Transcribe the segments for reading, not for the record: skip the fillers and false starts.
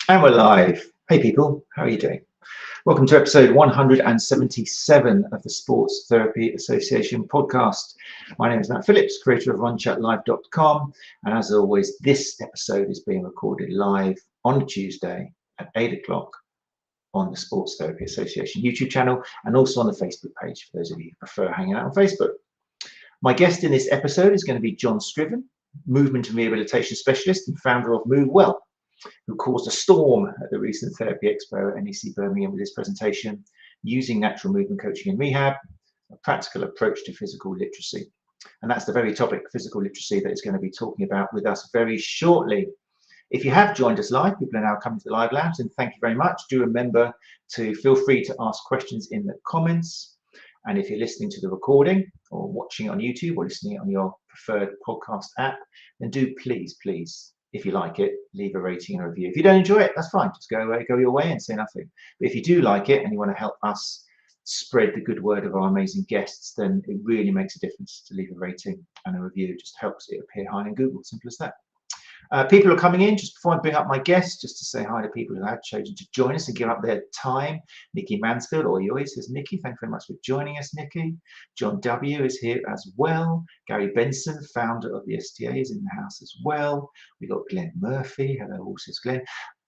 And we're live. Hey people, how are you doing? Welcome to episode 177 of the Sports Therapy Association podcast. My name is Matt Phillips, creator of RunChatLive.com, and as always, this episode is being recorded live on Tuesday at 8 o'clock on the Sports Therapy Association YouTube channel and also on the Facebook page for those of you who prefer hanging out on Facebook. My guest in this episode is going to be John Scriven, Movement and Rehabilitation Specialist and founder of 𝑚ove-well, who caused a storm at the recent Therapy Expo at NEC Birmingham with his presentation, Using Natural Movement Coaching in Rehab, a Practical Approach to Physical Literacy. And that's the very topic, physical literacy, that he's going to be talking about with us very shortly. If you have joined us live, people are now coming to the live labs, and thank you very much. Do remember to feel free to ask questions in the comments. And if you're listening to the recording or watching it on YouTube or listening on your preferred podcast app, then do please, if you like it, leave a rating and a review. If you don't enjoy it, that's fine. Just go your way and say nothing. But if you do like it and you want to help us spread the good word of our amazing guests, then it really makes a difference to leave a rating and a review. It just helps it appear high in Google. Simple as that. People are coming in. Just before I bring up my guests, just to say hi to people who have chosen to join us and give up their time. Nikki Mansfield, or yours, says Nikki. Thank you very much for joining us, Nikki. John W is here as well. Gary Benson, founder of the STA, is in the house as well. We've got Glenn Murphy. Hello, all, says Glenn.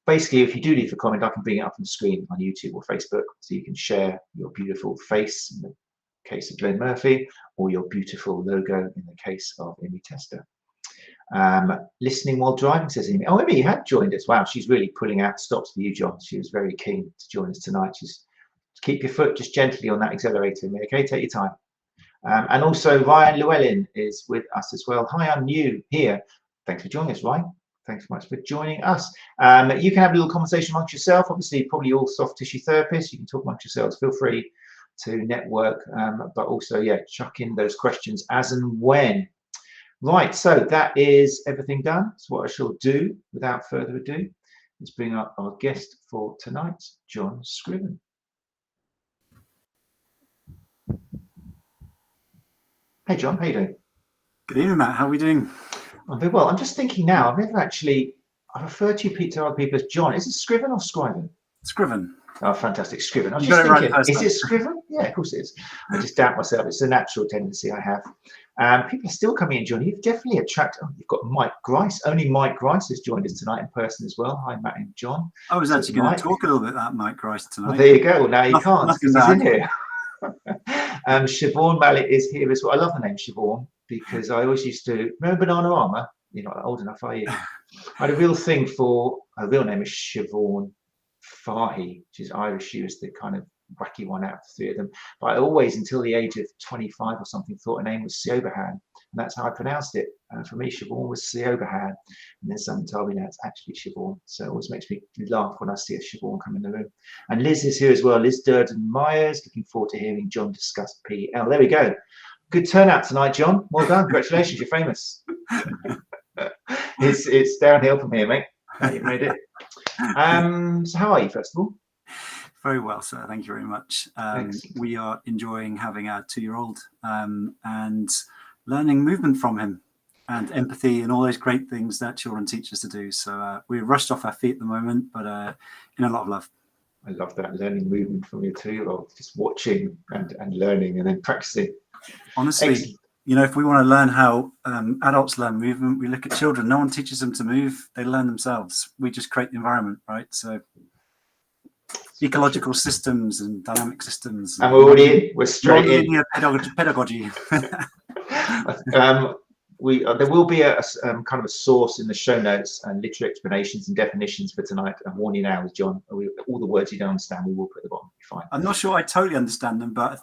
Basically, if you do leave a comment, I can bring it up on the screen on YouTube or Facebook, so you can share your beautiful face in the case of Glenn Murphy, or your beautiful logo in the case of Amy Tester. Listening while driving, says Amy. Oh, Amy, you had joined us. Wow, she's really pulling out stops for you, John. She was very keen to join us tonight. She's keep your foot just gently on that accelerator, okay? Take your time. And also Ryan Llewellyn is with us as well. Hi, I'm new here. Thanks for joining us, Ryan. Thanks so much for joining us. You can have a little conversation amongst yourself. Obviously, probably all soft tissue therapists. You can talk amongst yourselves. Feel free to network, but also, yeah, chuck in those questions as and when. Right, so that is everything done. So what I shall do, without further ado, is bring up our guest for tonight, John Scriven. Hey, John, how you doing? Good evening, Matt. How are we doing? I'm very well. I'm just thinking now, I've referred to you to other people as John. Is it Scriven or Scriven? Scriven. Oh, fantastic, Scriven. I was just thinking, is it Scriven? Yeah, of course it is. I just doubt myself. It's a natural tendency I have. People are still coming in, John. You've definitely attracted. Oh, you've got Mike Grice. Only Mike Grice has joined us tonight in person as well. Hi, Matt and John. I was actually going to talk a little bit about Mike Grice tonight. Well, there you go. Well, now you can't because he's in here. Siobhan Mallet is here as well. I love the name Siobhan because I always used to remember Bananarama. You're not old enough, are you? I had a real thing for her real name is Siobhan Fahy. She's Irish. She was the kind of wacky one out of the three of them. But I always, until the age of 25 or something, thought her name was 𝘬𝐵𝑗𝑡𝑗, and that's how I pronounced it. And for me, Siobhan was 𝘬𝐵𝑗𝑡𝑗, and then someone told me now it's actually Siobhan. So it always makes me laugh when I see a Siobhan come in the room. And Liz is here as well. 𝘬𝐷𝘪𝘥𝘦. Looking forward to hearing John discuss PL. There we go. Good turnout tonight, John. Well done. Congratulations. You're famous. It's downhill from here, mate. You've made it. So how are you, first of all? Very well, sir. Thank you very much. We are enjoying having our 2-year-old and learning movement from him and empathy and all those great things that children teach us to do. So we're rushed off our feet at the moment, but in a lot of love. I love that, learning movement from your 2-year-old, just watching and learning and then practicing. Honestly, excellent. You know, if we want to learn how adults learn movement, we look at children. No one teaches them to move. They learn themselves. We just create the environment, right? So ecological systems and dynamic systems. And we're already in. We're straight in. Pedagogy. There will be a kind of a source in the show notes and literary explanations and definitions for tonight. I'm warning you now, John. All the words you don't understand, we will put at the bottom. You're fine. I'm not sure I totally understand them, but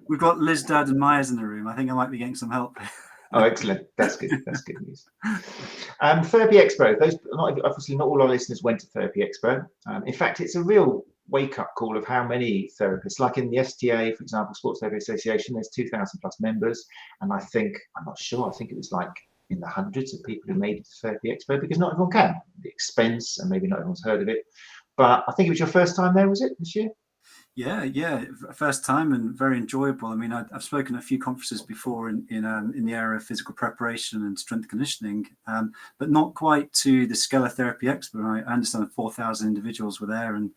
we've got 𝐦𝐿𝐷𝘪𝘥𝘦 in the room. I think I might be getting some help. Oh, excellent. That's good. That's good news. Therapy Expo. Obviously, not all our listeners went to Therapy Expo. In fact, it's a real wake-up call of how many therapists, like in the STA, for example, Sports Therapy Association, there's 2,000 plus members. And I think it was like in the hundreds of people who made it to Therapy Expo, because not everyone can. The expense, and maybe not everyone's heard of it. But I think it was your first time there, was it, this year? Yeah. First time and very enjoyable. I mean, I've spoken at a few conferences before in the area of physical preparation and strength conditioning, but not quite to the Scalar Therapy Expo. I understand 4,000 individuals were there, and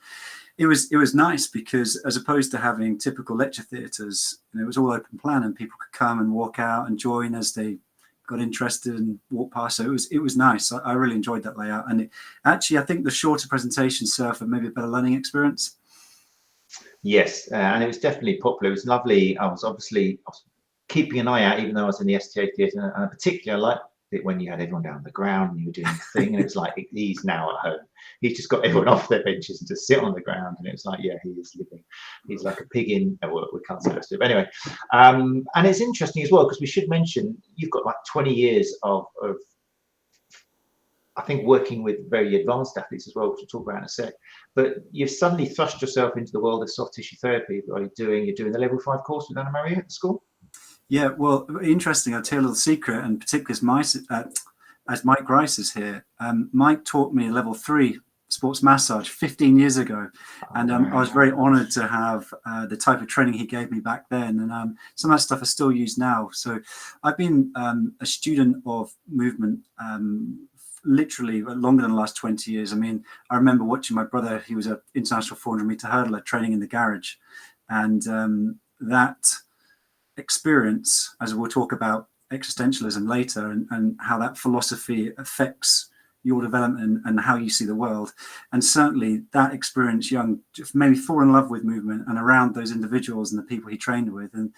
it was nice because as opposed to having typical lecture theatres, it was all open plan and people could come and walk out and join as they got interested and walk past. So it was nice. I really enjoyed that layout, and actually I think the shorter presentation served for maybe a better learning experience. Yes, and it was definitely popular. It was lovely. I was keeping an eye out, even though I was in the STA theatre, and particularly I liked it when you had everyone down on the ground and you were doing the thing, and it was like, he's now at home. He's just got everyone off their benches and just sit on the ground, and it was like, yeah, he is living. He's like a pig in. Oh, we can't say that. But anyway, and it's interesting as well because we should mention you've got like 20 years of I think working with very advanced athletes as well, which we'll talk about in a sec. But you've suddenly thrust yourself into the world of soft tissue therapy. You're doing the level 5 course with Anna Maria at the school. Yeah, well, interesting. I'll tell you a little secret, and particularly as Mike Grice is here. Mike taught me a level 3 sports massage 15 years ago, and I was very honoured to have the type of training he gave me back then, and some of that stuff I still use now. So I've been a student of movement literally longer than the last 20 years. I mean, I remember watching my brother. He was an international 400-meter hurdler training in the garage, and that experience, as we'll talk about existentialism later, and how that philosophy affects your development and how you see the world, and certainly that experience just made me fall in love with movement and around those individuals and the people he trained with. And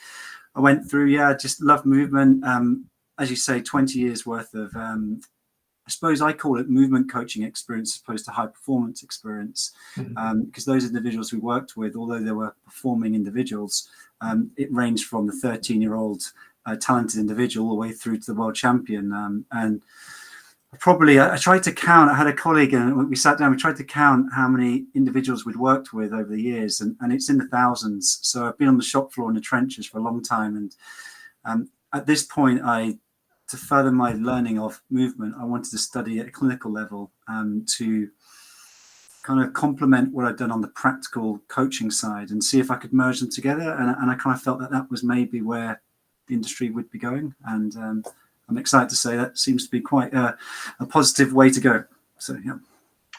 I went through, just love movement. As you say, 20 years worth of I suppose I call it movement coaching experience as opposed to high performance experience, because those individuals we worked with, although they were performing individuals, it ranged from the 13-year-old talented individual all the way through to the world champion. And I tried to count. I had a colleague, and we sat down. We tried to count how many individuals we'd worked with over the years, and it's in the thousands. So I've been on the shop floor in the trenches for a long time, and at this point, to further my learning of movement, I wanted to study at a clinical level to kind of complement what I'd done on the practical coaching side and see if I could merge them together. And I kind of felt that was maybe where the industry would be going. And I'm excited to say that seems to be quite a positive way to go. So, yeah.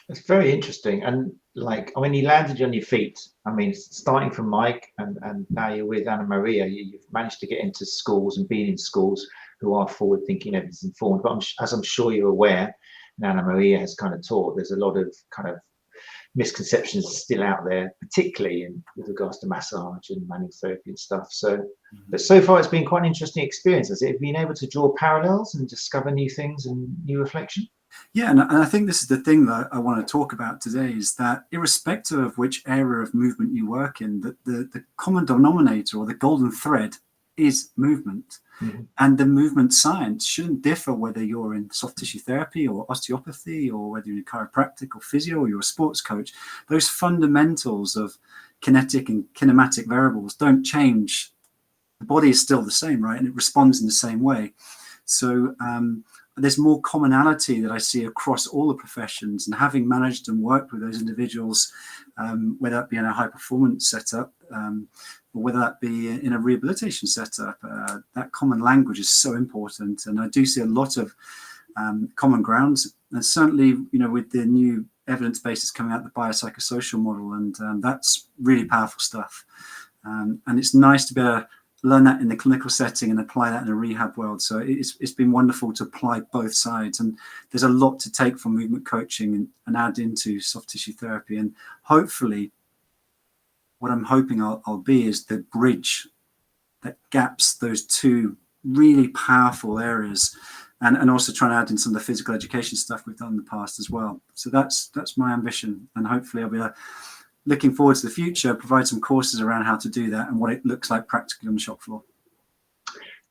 It's very interesting. And you landed on your feet. I mean, starting from Mike and now you're with Anna Maria, you've managed to get into schools and been in schools who are forward thinking, evidence informed. But as I'm sure you're aware, and Anna Maria has kind of taught, there's a lot of kind of misconceptions still out there, particularly with regards to massage and manual therapy and stuff. So, but so far it's been quite an interesting experience. Has it been able to draw parallels and discover new things and new reflection? Yeah, and I think this is the thing that I want to talk about today, is that irrespective of which area of movement you work in, the common denominator or the golden thread is movement. And the movement science shouldn't differ whether you're in soft tissue therapy or osteopathy, or whether you're in chiropractic or physio, or you're a sports coach. Those fundamentals of kinetic and kinematic variables don't change. The body is still the same, right? And it responds in the same way. So there's more commonality that I see across all the professions, and having managed and worked with those individuals, whether that be in a high performance setup, or whether that be in a rehabilitation setup, that common language is so important. And I do see a lot of common grounds, and certainly, with the new evidence bases coming out, the biopsychosocial model, and that's really powerful stuff. And it's nice to be able to learn that in the clinical setting and apply that in a rehab world. So it's been wonderful to apply both sides, and there's a lot to take from movement coaching and add into soft tissue therapy. And hopefully, what I'm hoping I'll be is the bridge that gaps those two really powerful areas, and also trying to add in some of the physical education stuff we've done in the past as well. So that's my ambition, and hopefully I'll be looking forward to the future, provide some courses around how to do that and what it looks like practically on the shop floor.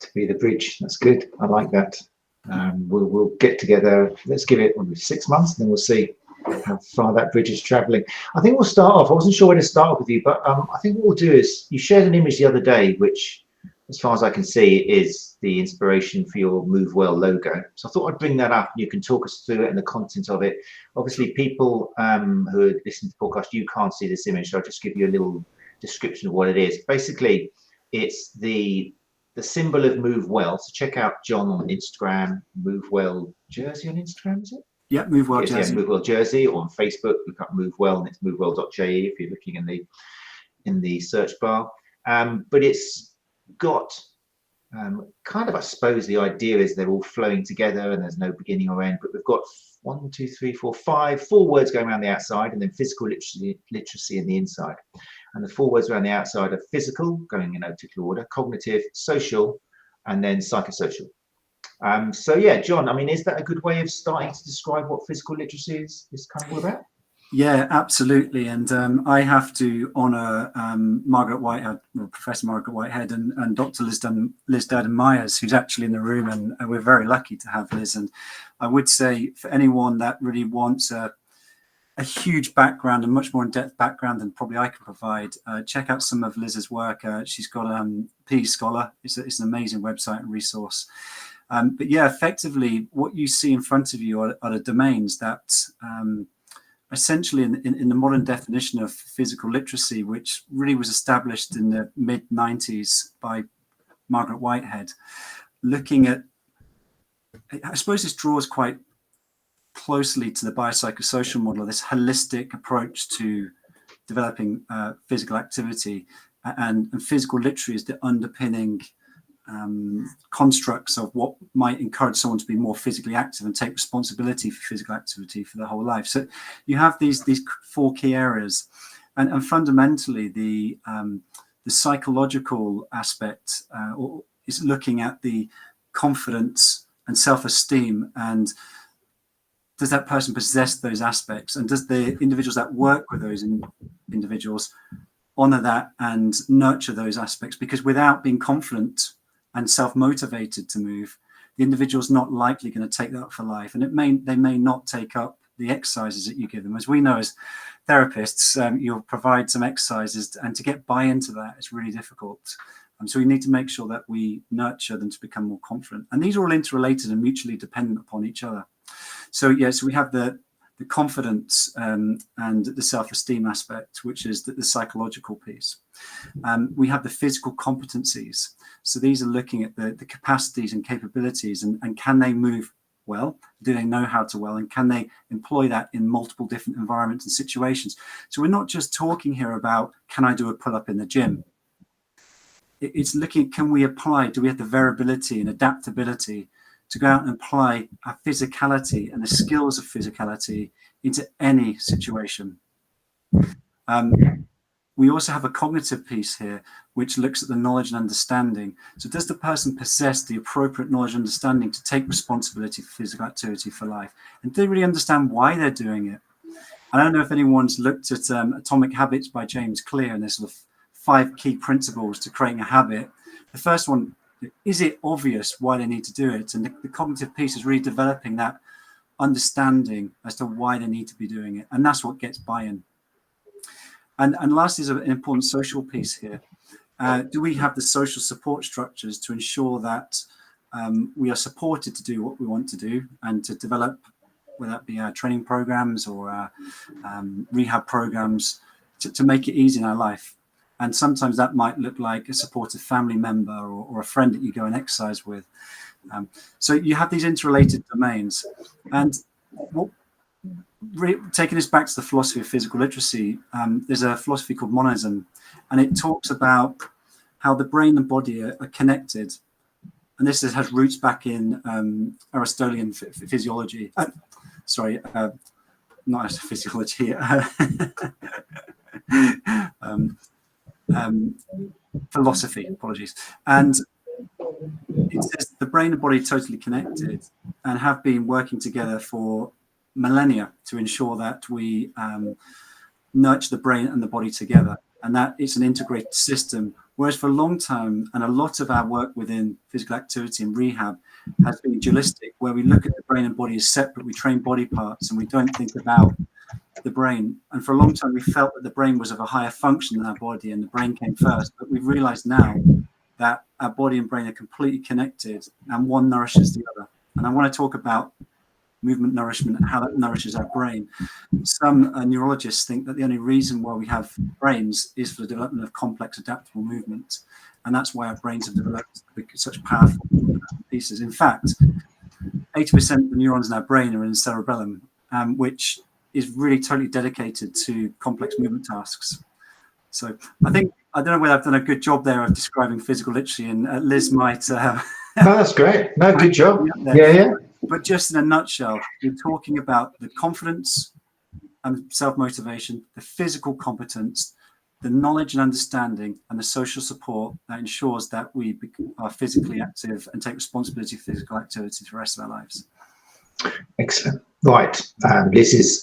To be the bridge, that's good. I like that. We'll get together. Let's give it 6 months, and then we'll see how far that bridge is traveling. I think we'll start off. I wasn't sure where to start with you, but I think what we'll do is, you shared an image the other day, which, as far as I can see, is the inspiration for your Move Well logo. So I thought I'd bring that up, and you can talk us through it and the content of it. Obviously, people who are listening to the podcast, you can't see this image, so I'll just give you a little description of what it is. Basically, it's the symbol of move well. So check out John on Instagram, Move Well Jersey on Instagram, is it? Yeah, Move Well Jersey. Yeah, Move Well Jersey, or on Facebook, look up Move Well, and it's movewell.je if you're looking in the search bar. But it's got kind of, I suppose the idea is they're all flowing together and there's no beginning or end, but we've got 1, 2, 3, 4, 5, 4 words going around the outside, and then physical literacy in the inside. And the 4 words around the outside are physical, going in no particular order, cognitive, social, and then psychosocial. So yeah, John, I mean, is that a good way of starting to describe what physical literacy is kind of all about? Yeah, absolutely. And I have to honour Margaret Whitehead, Professor Margaret Whitehead, and Dr. 𝘠𝘕 Myers, who's actually in the room, and we're very lucky to have Liz. And I would say for anyone that really wants a huge background, and much more in-depth background than probably I can provide, check out some of Liz's work. She's got PE Scholar. It's an amazing website and resource. But yeah, effectively, what you see in front of you are the domains that essentially in the modern definition of physical literacy, which really was established in the mid-90s by Margaret Whitehead, looking at, I suppose this draws quite closely to the biopsychosocial model, this holistic approach to developing physical activity, and physical literacy is the underpinning constructs of what might encourage someone to be more physically active and take responsibility for physical activity for their whole life. So you have these 4 key areas, and fundamentally the psychological aspect is looking at the confidence and self-esteem, and does that person possess those aspects, and does the individuals that work with those individuals honor that and nurture those aspects? Because without being confident and self-motivated to move, the individual's not likely going to take that up for life, and they may not take up the exercises that you give them. As we know as therapists, you'll provide some exercises, and to get buy into that is really difficult. So we need to make sure that we nurture them to become more confident, and these are all interrelated and mutually dependent upon each other. So yeah, so we have the confidence and the self-esteem aspect, which is the psychological piece. We have the physical competencies. So these are looking at the capacities and capabilities, and can they move well? Do they know how to well? And can they employ that in multiple different environments and situations? So we're not just talking here about, can I do a pull-up in the gym? It's looking at, can we apply, do we have the variability and adaptability to go out and apply our physicality and the skills of physicality into any situation? We also have a cognitive piece here, which looks at the knowledge and understanding. So does the person possess the appropriate knowledge and understanding to take responsibility for physical activity for life? And do they really understand why they're doing it? I don't know if anyone's looked at Atomic Habits by James Clear, and there's sort of 5 key principles to creating a habit. The first one, is it obvious why they need to do it? And the cognitive piece is really developing that understanding as to why they need to be doing it. And that's what gets buy-in. And lastly is an important social piece here. Do we have the social support structures to ensure that we are supported to do what we want to do, and to develop, whether that be our training programs or our rehab programs, to make it easy in our life? And sometimes that might look like a supportive family member or a friend that you go and exercise with. So you have these interrelated domains. And taking us back to the philosophy of physical literacy, there's a philosophy called monism, and it talks about how the brain and body are connected. And this has roots back in Aristotelian physiology. Not physiology. Philosophy, apologies. And it says the brain and body are totally connected and have been working together for millennia to ensure that we nurture the brain and the body together, and that it's an integrated system. Whereas for a long time, and a lot of our work within physical activity and rehab has been dualistic, where we look at the brain and body as separate. We train body parts and we don't think about the brain. And for a long time we felt that the brain was of a higher function than our body, and the brain came first. But we've realized now that our body and brain are completely connected, and one nourishes the other. And I want to talk about movement nourishment and how that nourishes our brain. Some neurologists think that the only reason why we have brains is for the development of complex adaptable movement, and that's why our brains have developed such powerful pieces. In fact, 80% of the neurons in our brain are in the cerebellum, which is really totally dedicated to complex movement tasks. So I don't know whether I've done a good job there of describing physical literacy, and Liz might. No, that's great. No, good job. Yeah. But just in a nutshell, we're talking about the confidence and self-motivation, the physical competence, the knowledge and understanding, and the social support that ensures that we are physically active and take responsibility for physical activity for the rest of our lives. Excellent. Right. Liz is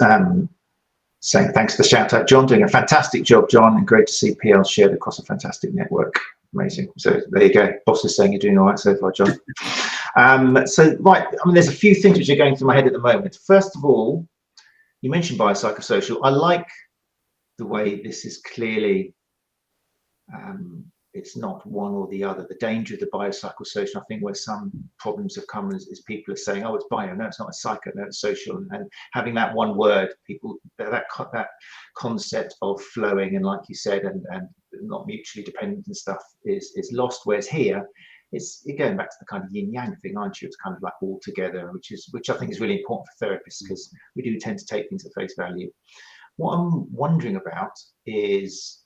saying thanks for the shout out. John, doing a fantastic job, John, and great to see PL shared across a fantastic network. Amazing. So there you go. Boss is saying you're doing all right so far, John. So, right, I mean, there's a few things which are going through my head at the moment. First of all, you mentioned biopsychosocial. I like the way this is clearly, it's not one or the other. The danger of the biopsychosocial, I think, where some problems have come is people are saying, oh, it's bio, no, it's not, it's psycho, no, it's social. And having that one word, people, that concept of flowing and, like you said, and not mutually dependent and stuff is lost. Whereas here, you're going back to the kind of yin yang thing, aren't you? It's kind of like all together, which I think is really important for therapists, because we do tend to take things at face value. What I'm wondering about is,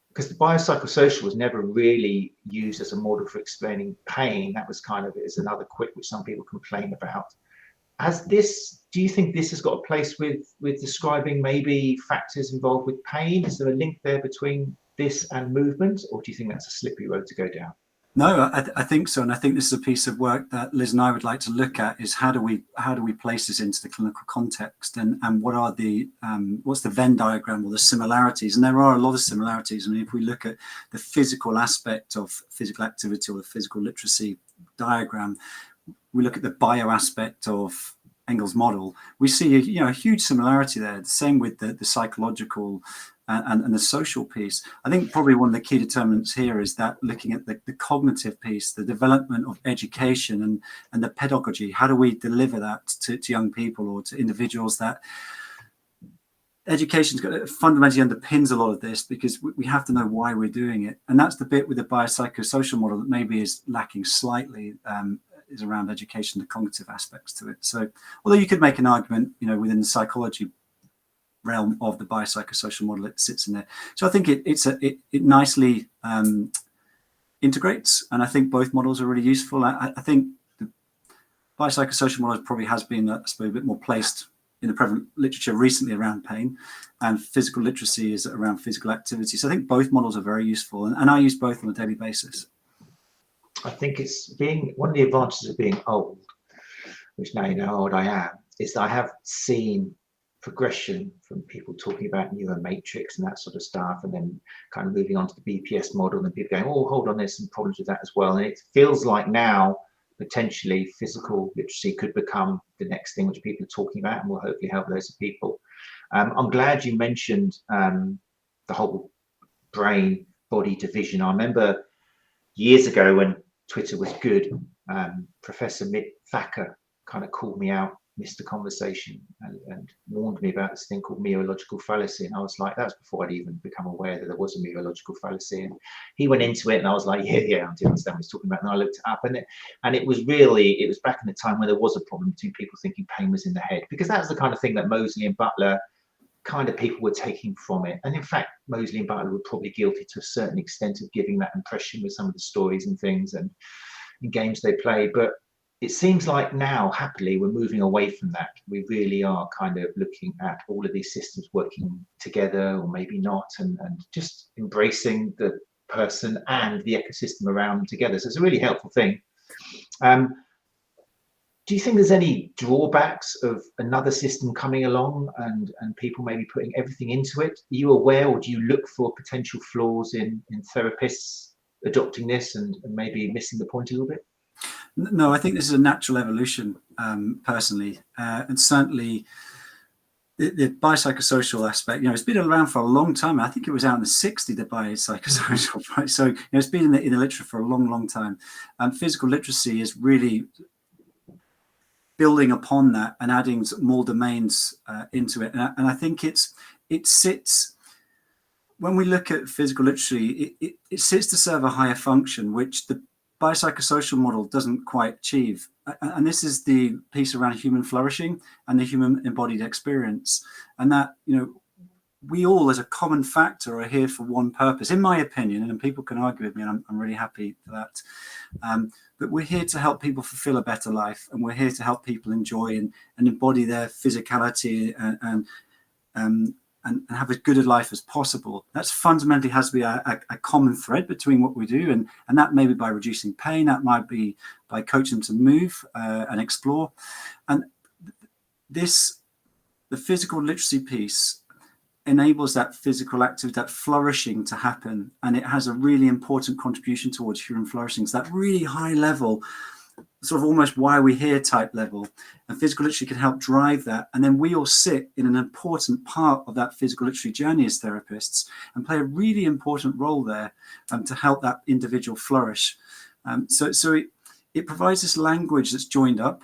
because the biopsychosocial was never really used as a model for explaining pain, that was kind of is another quip which some people complain about. Do you think this has got a place with describing maybe factors involved with pain? Is there a link there between this and movement, or do you think that's a slippery road to go down? No, I think so, and I think this is a piece of work that Liz and I would like to look at. Is how do we place this into the clinical context, and what are the what's the Venn diagram or the similarities? And there are a lot of similarities. I mean, if we look at the physical aspect of physical activity or the physical literacy diagram, we look at the bio aspect of Engel's model, we see a huge similarity there. The same with the psychological and the social piece. I think probably one of the key determinants here is that looking at the cognitive piece, the development of education and the pedagogy. How do we deliver that to young people or to individuals? That education fundamentally underpins a lot of this, because we have to know why we're doing it. And that's the bit with the biopsychosocial model that maybe is lacking slightly, is around education, the cognitive aspects to it. So although you could make an argument, within the psychology realm of the biopsychosocial model, it sits in there. So I think it nicely integrates, and I think both models are really useful. I think the biopsychosocial model probably has been a bit more placed in the prevalent literature recently around pain, and physical literacy is around physical activity. So I think both models are very useful, and I use both on a daily basis. I think it's one of the advantages of being old, which now you know how old I am, is that I have seen progression from people talking about neuromatrix and that sort of stuff, and then kind of moving on to the BPS model, and people going, oh, hold on, there's some problems with that as well. And it feels like now potentially physical literacy could become the next thing which people are talking about, and will hopefully help loads of people. I'm glad you mentioned the whole brain body division. I remember years ago when Twitter was good, Professor Mitt Thacker kind of called me out, missed the conversation, and warned me about this thing called mereological fallacy. And I was like, that was before I'd even become aware that there was a mereological fallacy. And he went into it, and I was like, yeah, I do understand what he's talking about. And I looked it up, and it was back in the time when there was a problem between people thinking pain was in the head, because that was the kind of thing that Moseley and Butler kind of people were taking from it. And in fact, Moseley and Butler were probably guilty to a certain extent of giving that impression with some of the stories and things and in games they play. But it seems like now, happily, we're moving away from that. We really are kind of looking at all of these systems working together, or maybe not, and just embracing the person and the ecosystem around them together. So it's a really helpful thing. Do you think there's any drawbacks of another system coming along and people maybe putting everything into it? Are you aware, or do you look for potential flaws in therapists adopting this and maybe missing the point a little bit? No, I think this is a natural evolution, personally, and certainly the biopsychosocial aspect. It's been around for a long time. I think it was out in the '60s, the biopsychosocial, right? So it's been in the literature for a long time. Physical literacy has really building upon that and adding more domains into it. And I think it sits, when we look at physical literacy, it sits to serve a higher function, which the biopsychosocial model doesn't quite achieve. And this is the piece around human flourishing and the human embodied experience. And that, we all as a common factor are here for one purpose, in my opinion, and people can argue with me, and I'm really happy for that. But we're here to help people fulfill a better life, and we're here to help people enjoy and embody their physicality and have as good a life as possible. That's fundamentally has to be a common thread between what we do, and that may be by reducing pain, that might be by coaching them to move and explore. And the physical literacy piece enables that physical activity, that flourishing to happen, and it has a really important contribution towards human flourishing. So that really high level, sort of almost why we're here type level, and physical literacy can help drive that. And then we all sit in an important part of that physical literacy journey as therapists and play a really important role there to help that individual flourish. So it provides this language that's joined up,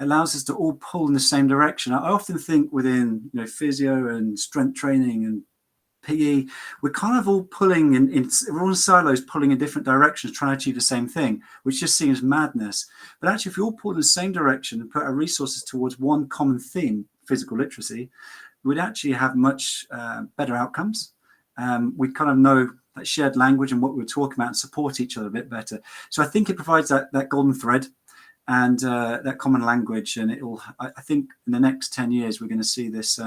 allows us to all pull in the same direction. I often think within physio and strength training and PE, we're kind of all pulling we're all in silos, pulling in different directions, trying to achieve the same thing, which just seems madness. But actually, if we all pull in the same direction and put our resources towards one common theme, physical literacy, we'd actually have much better outcomes. We kind of know that shared language and what we're talking about and support each other a bit better. So I think it provides that golden thread and that common language. And I think in the next 10 years, we're going to see this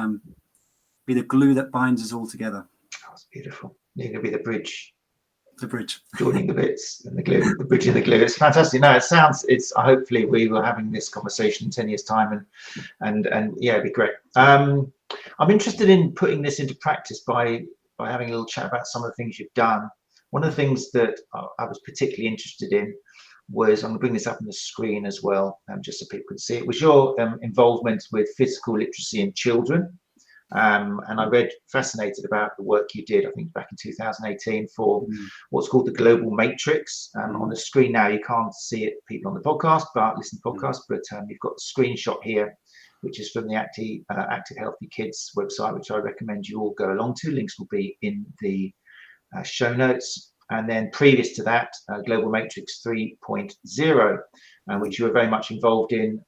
be the glue that binds us all together. Oh, it's beautiful. You're going to be the bridge. The bridge. Joining the bits and the glue, the bridge and the glue. It's fantastic. No, hopefully we were having this conversation in 10 years time and yeah, it'd be great. I'm interested in putting this into practice by having a little chat about some of the things you've done. One of the things that I was particularly interested in was, I'm going to bring this up on the screen as well, just so people can see it, was your involvement with physical literacy in children. And I read, fascinated about the work you did, I think back in 2018, for what's called the Global Matrix. On the screen now, you can't see it, people on the podcast, but listen to podcasts, but you've got the screenshot here, which is from the Active Healthy Kids website, which I recommend you all go along to. Links will be in the show notes. And then previous to that, Global Matrix 3.0, which you were very much involved in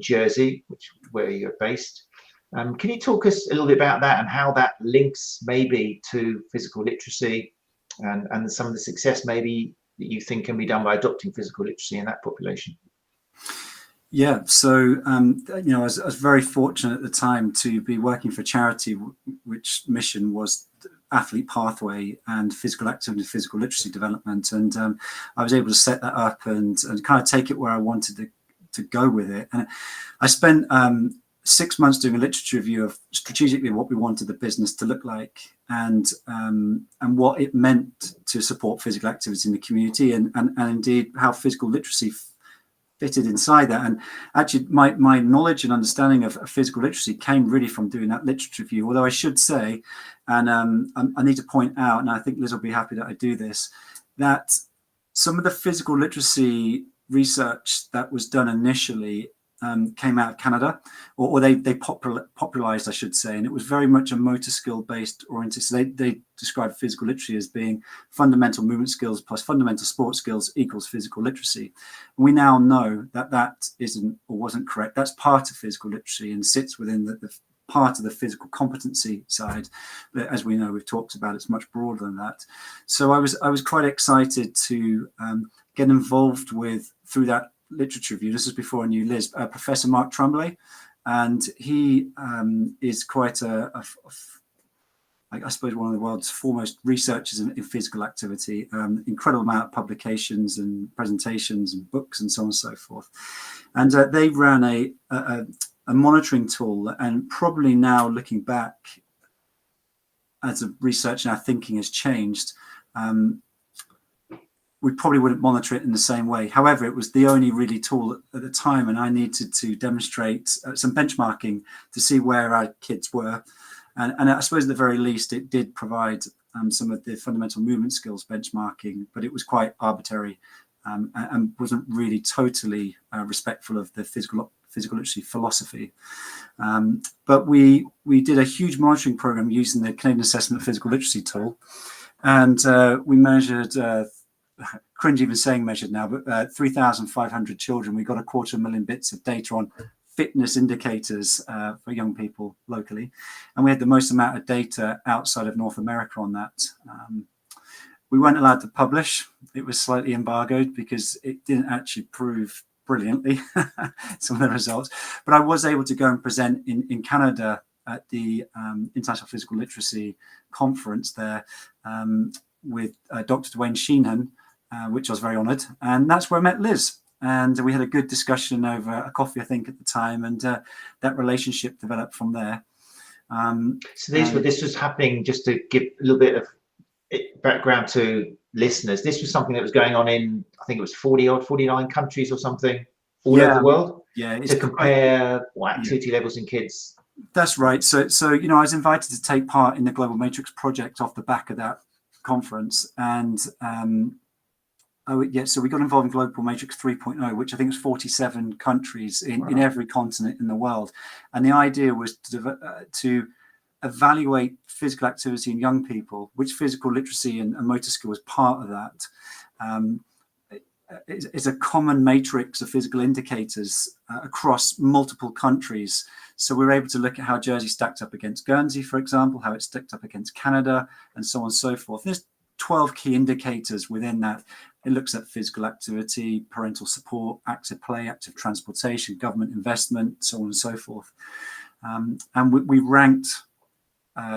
Jersey, where you're based. Can you talk us a little bit about that and how that links maybe to physical literacy and some of the success maybe that you think can be done by adopting physical literacy in that population? Yeah, so I was very fortunate at the time to be working for a charity which mission was Athlete Pathway and physical activity, physical literacy development, and I was able to set that up and kind of take it where I wanted to go with it. And I spent 6 months doing a literature review of strategically what we wanted the business to look like and what it meant to support physical activity in the community and indeed how physical literacy fitted inside that. And actually my knowledge and understanding of physical literacy came really from doing that literature review, although I should say, and I need to point out, and I think Liz will be happy that I do this, that some of the physical literacy research that was done initially came out of Canada, or they popularized, I should say, and it was very much a motor skill based oriented. So they described physical literacy as being fundamental movement skills plus fundamental sport skills equals physical literacy. And we now know that isn't or wasn't correct. That's part of physical literacy and sits within the part of the physical competency side. But as we know, we've talked about, it's much broader than that. So I was quite excited to get involved through that literature review. This is before I knew Liz, Professor Mark Tremblay, and he is quite I suppose one of the world's foremost researchers in physical activity. Incredible amount of publications and presentations and books and so on and so forth. And they ran a monitoring tool, and probably now looking back, as a researcher, our thinking has changed. We probably wouldn't monitor it in the same way. However, it was the only really tool at the time, and I needed to demonstrate some benchmarking to see where our kids were. And I suppose at the very least, it did provide some of the fundamental movement skills benchmarking, but it was quite arbitrary. and wasn't really totally respectful of the physical literacy philosophy. But we did a huge monitoring program using the Canadian Assessment of Physical Literacy tool, and we measured, cringe even saying measured now, but 3,500 children. We got 250,000 bits of data on fitness indicators for young people locally, and we had the most amount of data outside of North America on that. We weren't allowed to publish. It was slightly embargoed because it didn't actually prove brilliantly some of the results, but I was able to go and present in Canada at the International Physical Literacy Conference there with Dr. 𝘸𝘰𝘳𝑡, which I was very honoured, and that's where I met Liz. And we had a good discussion over a coffee, I think, at the time, and that relationship developed from there. So this was happening, just to give a little bit of background to listeners. This was something that was going on in, I think it was 49 countries or something, all over the world. Yeah, to compare activity levels in kids. That's right. So you know, I was invited to take part in the Global Matrix project off the back of that conference, and so we got involved in Global Matrix 3.0, which I think was 47 countries in every continent in the world. And the idea was to evaluate physical activity in young people, which physical literacy and motor skill was part of that. It's a common matrix of physical indicators across multiple countries. So we were able to look at how Jersey stacked up against Guernsey, for example, how it stacked up against Canada, and so on and so forth. There's 12 key indicators within that. It looks at physical activity, parental support, active play, active transportation, government investment, so on and so forth. And we ranked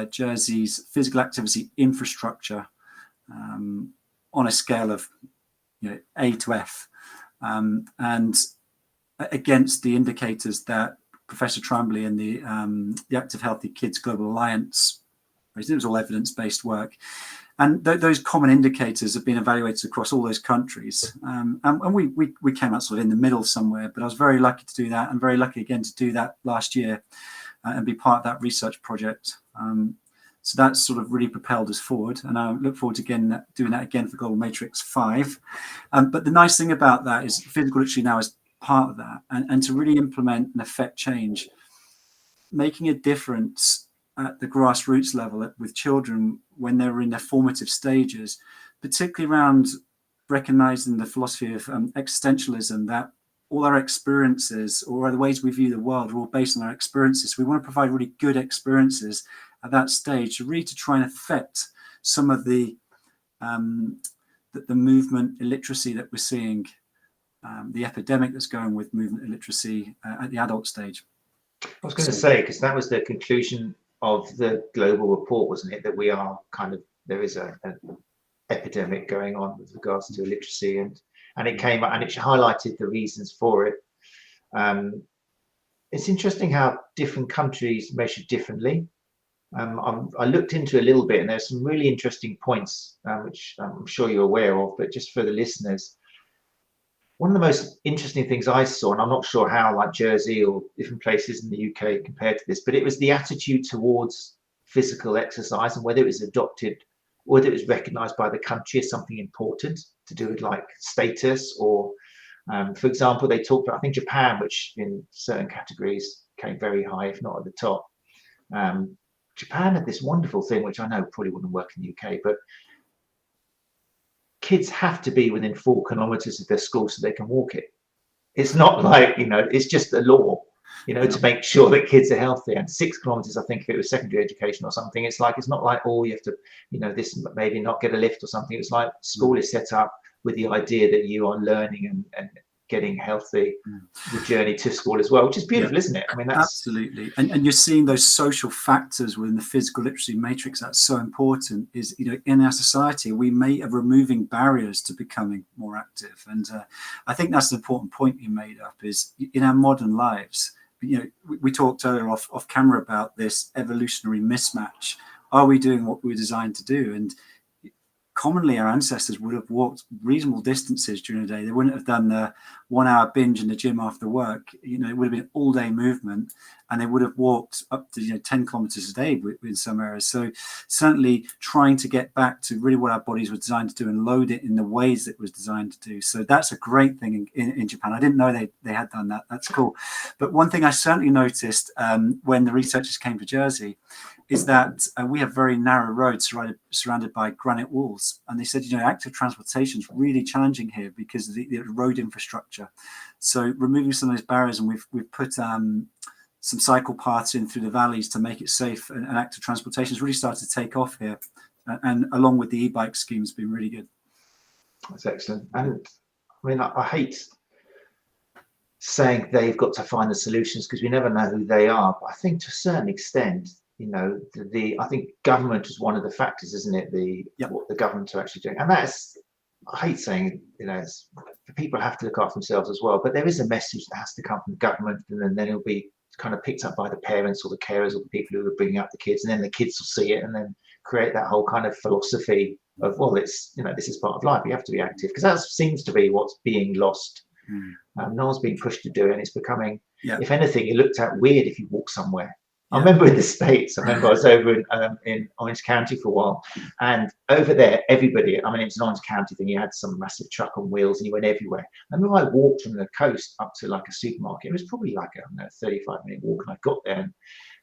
Jersey's physical activity infrastructure on a scale of A to F, and against the indicators that Professor Tremblay and the Active Healthy Kids Global Alliance, it was all evidence-based work. And those common indicators have been evaluated across all those countries. And we came out sort of in the middle somewhere, but I was very lucky to do that, and very lucky again to do that last year and be part of that research project. So that's sort of really propelled us forward, and I look forward to doing that again for Global Matrix 5. But the nice thing about that is physical literacy now is part of that, and to really implement and affect change, making a difference at the grassroots level with children when they're in their formative stages, particularly around recognizing the philosophy of existentialism, that all our experiences or the ways we view the world are all based on our experiences. We want to provide really good experiences at that stage, really to try and affect some of the movement illiteracy that we're seeing, the epidemic that's going with movement illiteracy at the adult stage. I was going to say, because that was the conclusion of the global report, wasn't it, that we are there is an epidemic going on with regards to illiteracy, and it came and it highlighted the reasons for it. It's interesting how different countries measure differently. I looked into a little bit, and there's some really interesting points which I'm sure you're aware of, but just for the listeners, one of the most interesting things I saw, and I'm not sure how like Jersey or different places in the UK compared to this, but it was the attitude towards physical exercise and whether it was adopted, whether it was recognized by the country as something important to do with like status, or for example, they talked about, I think Japan, which in certain categories came very high, if not at the top. Japan had this wonderful thing, which I know probably wouldn't work in the UK, but kids have to be within 4 kilometers of their school so they can walk it. It's not like, it's just a law, to make sure that kids are healthy. And 6 kilometers, I think if it was secondary education or something, it's not like, oh, you have to, this maybe not get a lift or something. It's like school is set up with the idea that you are learning and getting healthy, the journey to school as well, which is beautiful, isn't it? I mean, that's absolutely. And you're seeing those social factors within the physical literacy matrix. That's so important. Is in our society we may are removing barriers to becoming more active, and I think that's an important point you made up. Is in our modern lives, we talked earlier off camera about this evolutionary mismatch. Are we doing what we were designed to do? And commonly our ancestors would have walked reasonable distances during the day. They wouldn't have done the 1 hour binge in the gym after work. It would have been all day movement, and they would have walked up to 10 kilometers a day in some areas. So certainly trying to get back to really what our bodies were designed to do and load it in the ways that it was designed to do. So that's a great thing in Japan. I didn't know they had done that. That's cool. But one thing I certainly noticed when the researchers came to Jersey is that we have very narrow roads surrounded by granite walls. And they said, active transportation is really challenging here because of the road infrastructure. So removing some of those barriers, and we've put some cycle paths in through the valleys to make it safe, and active transportation has really started to take off here. And along with the e-bike scheme has been really good. That's excellent. And I mean, I hate saying they've got to find the solutions because we never know who they are. But I think to a certain extent, I think government is one of the factors, isn't it? What the government are actually doing, and that's, I hate saying, people have to look after themselves as well. But there is a message that has to come from the government, and then it'll be kind of picked up by the parents or the carers or the people who are bringing up the kids, and then the kids will see it and then create that whole kind of philosophy of, well, it's this is part of life. You have to be active, because that seems to be what's being lost. No one's being pushed to do it, and it's becoming, if anything, it looked at weird if you walk somewhere. I remember in the States, I was over in Orange County for a while, and over there, everybody, I mean, it was an Orange County thing, you had some massive truck on wheels and you went everywhere. I remember I walked from the coast up to like a supermarket. It was probably like a 35-minute walk, and I got there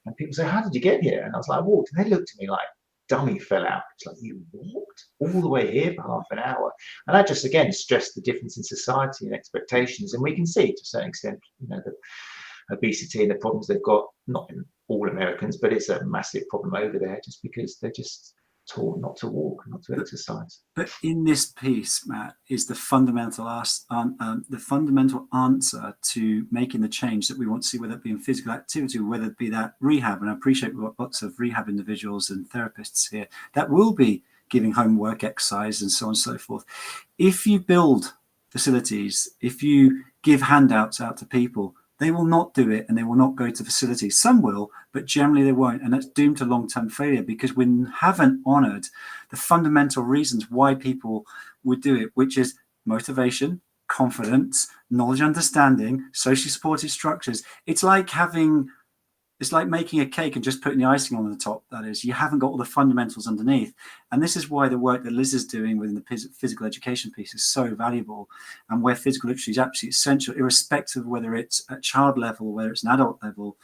and people say, how did you get here? And I was like, I walked, and they looked at me like dummy fell out. It's like, you walked all the way here for half an hour? And that just, again, stressed the difference in society and expectations. And we can see to a certain extent, the obesity and the problems they've got, not in all Americans, but it's a massive problem over there, just because they're just taught not to walk, not to exercise. But in this piece, Matt, is the fundamental answer to making the change that we want to see, whether it be in physical activity, or whether it be that rehab. And I appreciate we've got lots of rehab individuals and therapists here that will be giving homework, exercise, and so on and so forth. If you build facilities, if you give handouts out to people, they will not do it, and they will not go to facilities. Some will, but generally they won't. And that's doomed to long-term failure, because we haven't honored the fundamental reasons why people would do it, which is motivation, confidence, knowledge, understanding, socially supported structures. It's like making a cake and just putting the icing on the top. That is, you haven't got all the fundamentals underneath. And this is why the work that Liz is doing within the physical education piece is so valuable, and where physical literacy is absolutely essential, irrespective of whether it's at child level or whether it's an adult level.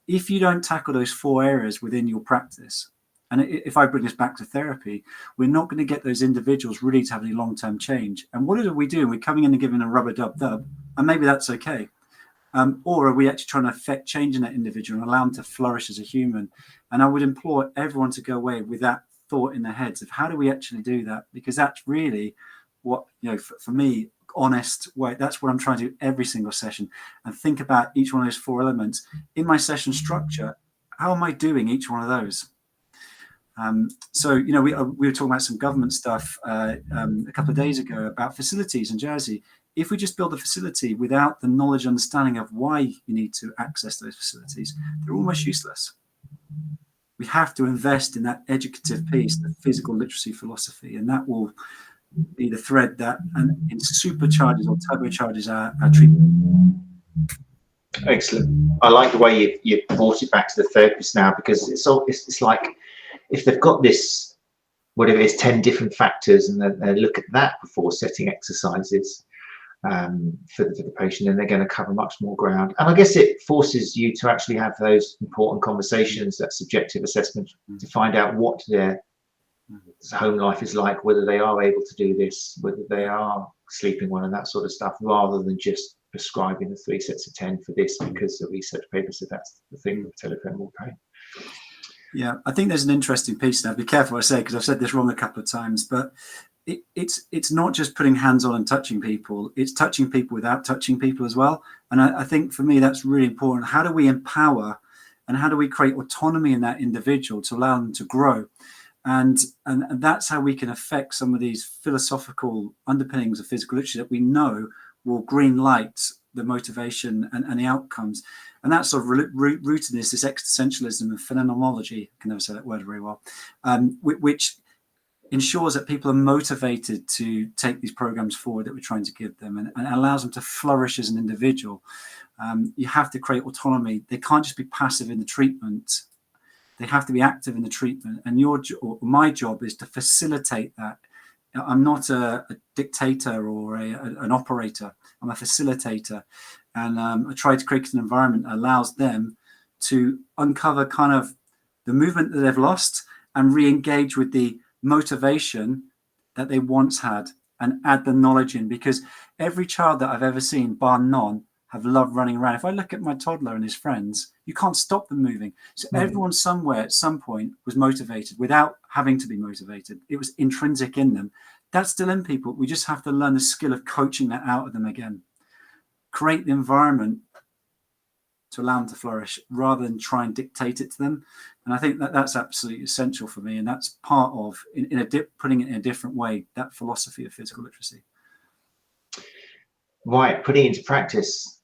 If you don't tackle those 4 areas within your practice, and if I bring this back to therapy, we're not going to get those individuals really to have any long-term change. And what are we doing? We're coming in and giving a rubber dub, and maybe that's okay. Or are we actually trying to affect change in that individual and allow them to flourish as a human? And I would implore everyone to go away with that thought in their heads of, how do we actually do that? Because that's really what, for me, honest way, that's what I'm trying to do every single session, and think about each one of those 4 elements in my session structure. How am I doing each one of those? So, we were talking about some government stuff a couple of days ago about facilities in Jersey. If we just build a facility without the knowledge, understanding of why you need to access those facilities, they're almost useless. We have to invest in that educative piece, the physical literacy philosophy, and that will be the thread that it supercharges or turbocharges our treatment. Excellent. I like the way you brought it back to the therapist now, because it's like, if they've got this, whatever it is, 10 different factors, and they look at that before setting exercises for the patient, and they're going to cover much more ground. And I guess it forces you to actually have those important conversations, that subjective assessment, to find out what their home life is like, whether they are able to do this, whether they are sleeping well, and that sort of stuff, rather than just prescribing the 3 sets of 10 for this because the research paper said that's the thing with telefemoral pain. Yeah, I think there's an interesting piece now. Be careful what I say, because I've said this wrong a couple of times, but it's not just putting hands on and touching people, it's touching people without touching people as well. And I think for me that's really important. How do we empower, and how do we create autonomy in that individual to allow them to grow? And that's how we can affect some of these philosophical underpinnings of physical literacy that we know will green light the motivation and the outcomes. And that's sort of rooted in this existentialism and phenomenology, I can never say that word very well, which ensures that people are motivated to take these programs forward that we're trying to give them, and allows them to flourish as an individual. You have to create autonomy. They can't just be passive in the treatment. They have to be active in the treatment. And my job is to facilitate that. I'm not a dictator or an operator. I'm a facilitator. And I try to create an environment that allows them to uncover kind of the movement that they've lost and re-engage with the motivation that they once had, and add the knowledge in. Because every child that I've ever seen, bar none, have loved running around. If I look at my toddler and his friends, you can't stop them moving. So everyone somewhere at some point was motivated without having to be motivated. It was intrinsic in them. That's still in people. We just have to learn the skill of coaching that out of them again. Create the environment to allow them to flourish rather than try and dictate it to them. And I think that that's absolutely essential for me. And that's part of, putting it in a different way, that philosophy of physical literacy. Right, putting it into practice.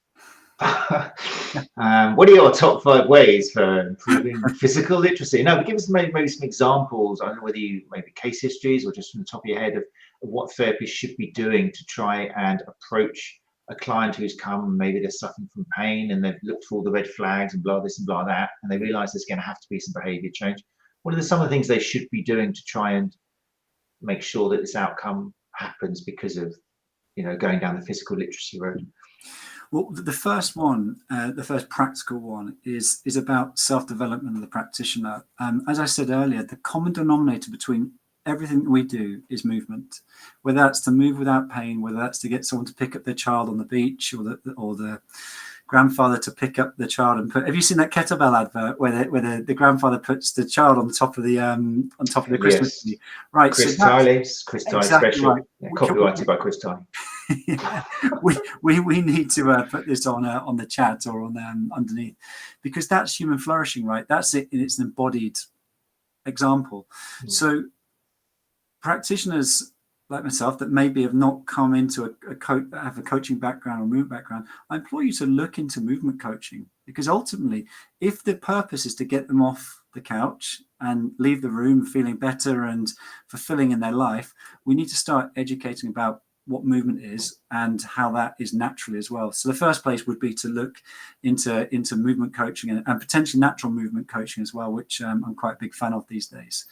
What are your top 5 ways for improving physical literacy? No, but give us maybe some examples. I don't know whether you maybe case histories or just from the top of your head of what therapists should be doing to try and approach a client who's come, maybe they're suffering from pain and they've looked for all the red flags and blah this and blah that, and they realize there's going to have to be some behavior change. What are some of the things they should be doing to try and make sure that this outcome happens because of, going down the physical literacy road? Well, the first one, the first practical one is about self-development of the practitioner. As I said earlier, the common denominator between everything that we do is movement, whether that's to move without pain, whether that's to get someone to pick up their child on the beach, or the grandfather to pick up the child and put. Have you seen that kettlebell advert where the grandfather puts the child on top of the Christmas tree? Right, Chris Tiley special, right. Yeah, copyrighted by Chris Tiley. Yeah, we need to put this on the chat or on underneath, because that's human flourishing, right? That's it. It's an embodied example. So practitioners like myself that maybe have not come into have a coaching background or movement background, I implore you to look into movement coaching, because ultimately, if the purpose is to get them off the couch and leave the room feeling better and fulfilling in their life, we need to start educating about what movement is and how that is naturally as well. So the first place would be to look into movement coaching and potentially natural movement coaching as well, which I'm quite a big fan of these days.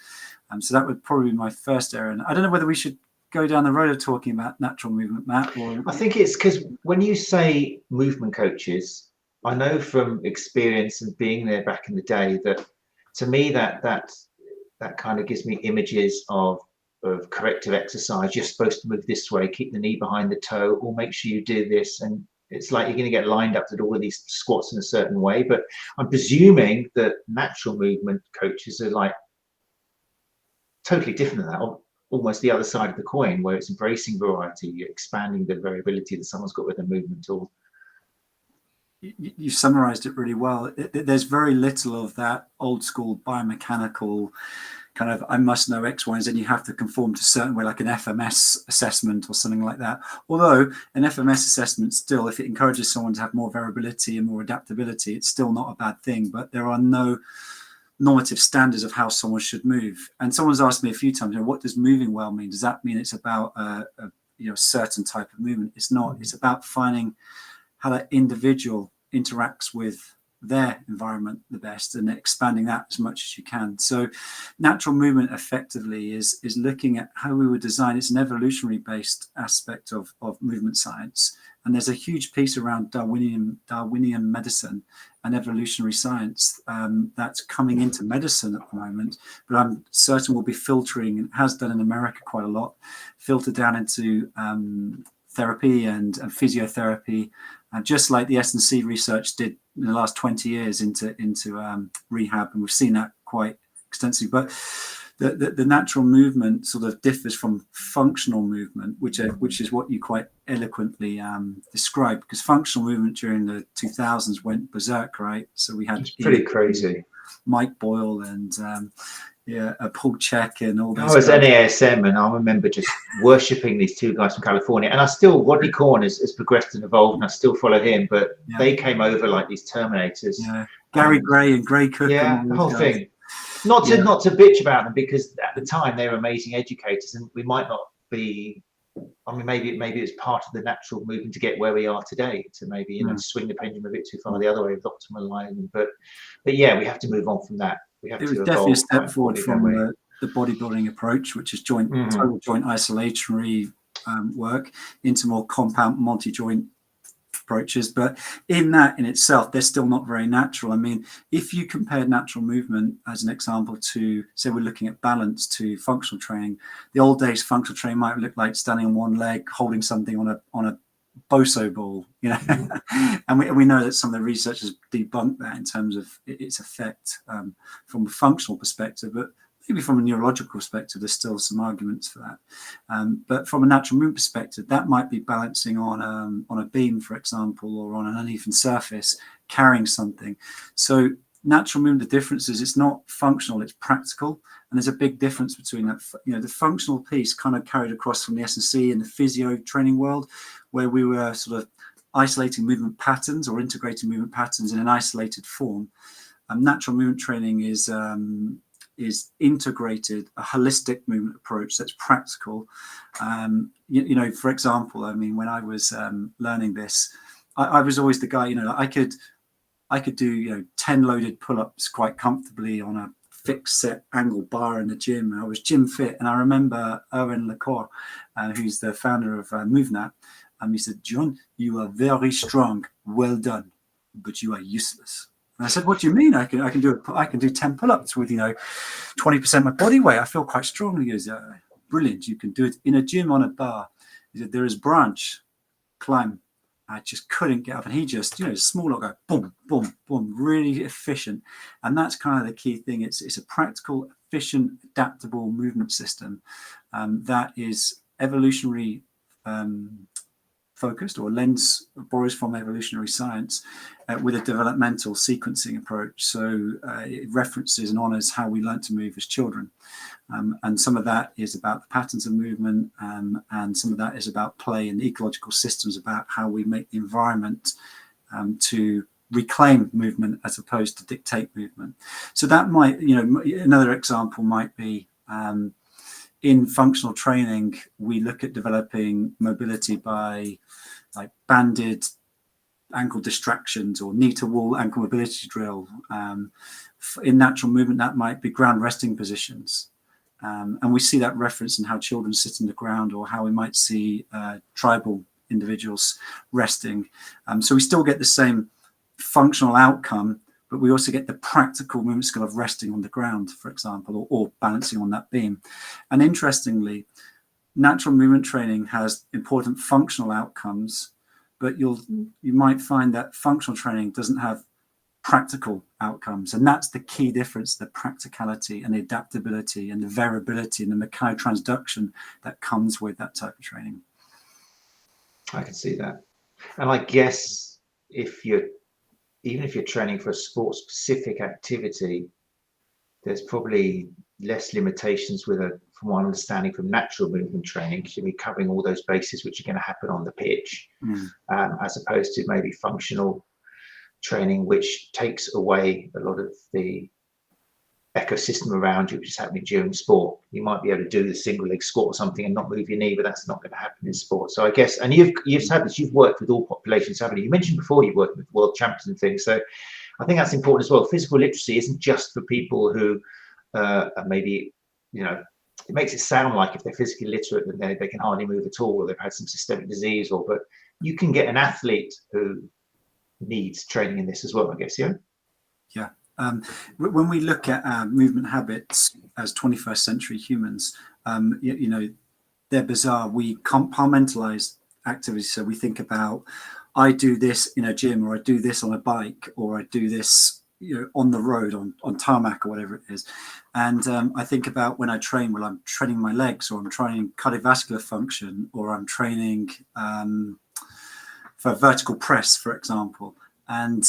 So that would probably be my first area. And I don't know whether we should go down the road of talking about natural movement, Matt, or... I think it's because when you say movement coaches, I know from experience and being there back in the day that, to me, that kind of gives me images of corrective exercise. You're supposed to move this way, keep the knee behind the toe, or make sure you do this, and it's like you're going to get lined up to do all of these squats in a certain way. But I'm presuming that natural movement coaches are like totally different than that, or almost the other side of the coin, where it's embracing variety, you're expanding the variability that someone's got with their movement tool. You summarized it really well. There's very little of that old school biomechanical kind of, I must know X, Y, and Z, and you have to conform to a certain way, like an FMS assessment or something like that. Although an FMS assessment still, if it encourages someone to have more variability and more adaptability, it's still not a bad thing. But there are no normative standards of how someone should move. And someone's asked me a few times, what does moving well mean? Does that mean it's about a certain type of movement? It's not. It's about finding how that individual interacts with their environment the best and expanding that as much as you can. So natural movement effectively is looking at how we would design. It's an evolutionary based aspect of movement science, and there's a huge piece around Darwinian medicine and evolutionary science that's coming into medicine at the moment, but I'm certain will be filtering, and has done in America quite a lot, filtered down into therapy and physiotherapy, just like the S&C research did in the last 20 years into rehab, and we've seen that quite extensively. But the natural movement sort of differs from functional movement, which is what you quite eloquently described, because functional movement during the 2000s went berserk, right? So we had pretty crazy Mike Boyle and Paul Check and all those. I was NASM, and I remember just worshipping these two guys from California. And I still, Rodney Corn has progressed and evolved, and I still follow him. But they came over like these Terminators. Yeah, Gary Gray and Gray Cook. Yeah, the whole thing. not to bitch about them, because at the time they were amazing educators, and we might not be. I mean, maybe it's part of the natural movement to get where we are today, to maybe swing the pendulum a bit too far the other way with optimal alignment. But yeah, we have to move on from that. We have it to was definitely a step forward from the bodybuilding approach, which is total joint isolatory work, into more compound multi-joint approaches. But in that in itself, they're still not very natural. I mean, if you compare natural movement as an example to, say, we're looking at balance, to functional training, the old days functional training might look like standing on one leg holding something on a boso ball, and we know that some of the researchers debunk that in terms of its effect from a functional perspective, but maybe from a neurological perspective, there's still some arguments for that. But from a natural movement perspective, that might be balancing on a beam, for example, or on an uneven surface, carrying something. So natural movement, the difference is it's not functional, it's practical. And there's a big difference between that. The functional piece kind of carried across from the S&C and the physio training world, where we were sort of isolating movement patterns or integrating movement patterns in an isolated form. Natural movement training is integrated, a holistic movement approach that's practical. For example, I mean, when I was learning this, I was always the guy, I could do 10 loaded pull-ups quite comfortably on a fixed set angle bar in the gym. I was gym fit, and I remember 𝘱𝐿, who's the founder of MoveNat, he said, "John, you are very strong, well done, but you are useless." And I said, "What do you mean? I can do 10 pull-ups with 20% of my body weight. I feel quite strong." And he goes, "Brilliant! You can do it in a gym on a bar." He said, "There is branch, climb." I just couldn't get up, and he just small go boom, boom, boom, really efficient. And that's kind of the key thing. It's a practical, efficient, adaptable movement system that is evolutionary focused, or borrows from evolutionary science with a developmental sequencing approach. So it references and honors how we learn to move as children. And some of that is about the patterns of movement, and some of that is about play and ecological systems, about how we make the environment to reclaim movement as opposed to dictate movement. So that might, another example might be in functional training, we look at developing mobility by like banded ankle distractions or knee to wall ankle mobility drill. In natural movement, that might be ground resting positions. And we see that reference in how children sit on the ground, or how we might see tribal individuals resting. So we still get the same functional outcome, but we also get the practical movement skill of resting on the ground, for example, or balancing on that beam. And interestingly, natural movement training has important functional outcomes, but you might find that functional training doesn't have practical outcomes. And that's the key difference, the practicality and the adaptability and the variability and the mechanotransduction that comes with that type of training. I can see that. And I guess even if you're training for a sport-specific activity, there's probably less limitations from my understanding, from natural movement training, because you'll be covering all those bases which are going to happen on the pitch, as opposed to maybe functional training, which takes away a lot of the ecosystem around you, which is happening during sport. You might be able to do the single leg squat or something and not move your knee, but that's not going to happen in sport. So I guess, and you've said this, you've worked with all populations, haven't you? You mentioned before you worked with world champions and things. So I think that's important as well. Physical literacy isn't just for people who are maybe, it makes it sound like if they're physically literate, then they can hardly move at all, or they've had some systemic disease, but you can get an athlete who needs training in this as well, I guess, yeah? Yeah. When we look at movement habits as 21st century humans, they're bizarre. We compartmentalize activities. So we think about, I do this in a gym, or I do this on a bike, or I do this on the road, on tarmac, or whatever it is. And I think about when I train, well, I'm training my legs, or I'm training cardiovascular function, or I'm training for vertical press, for example. And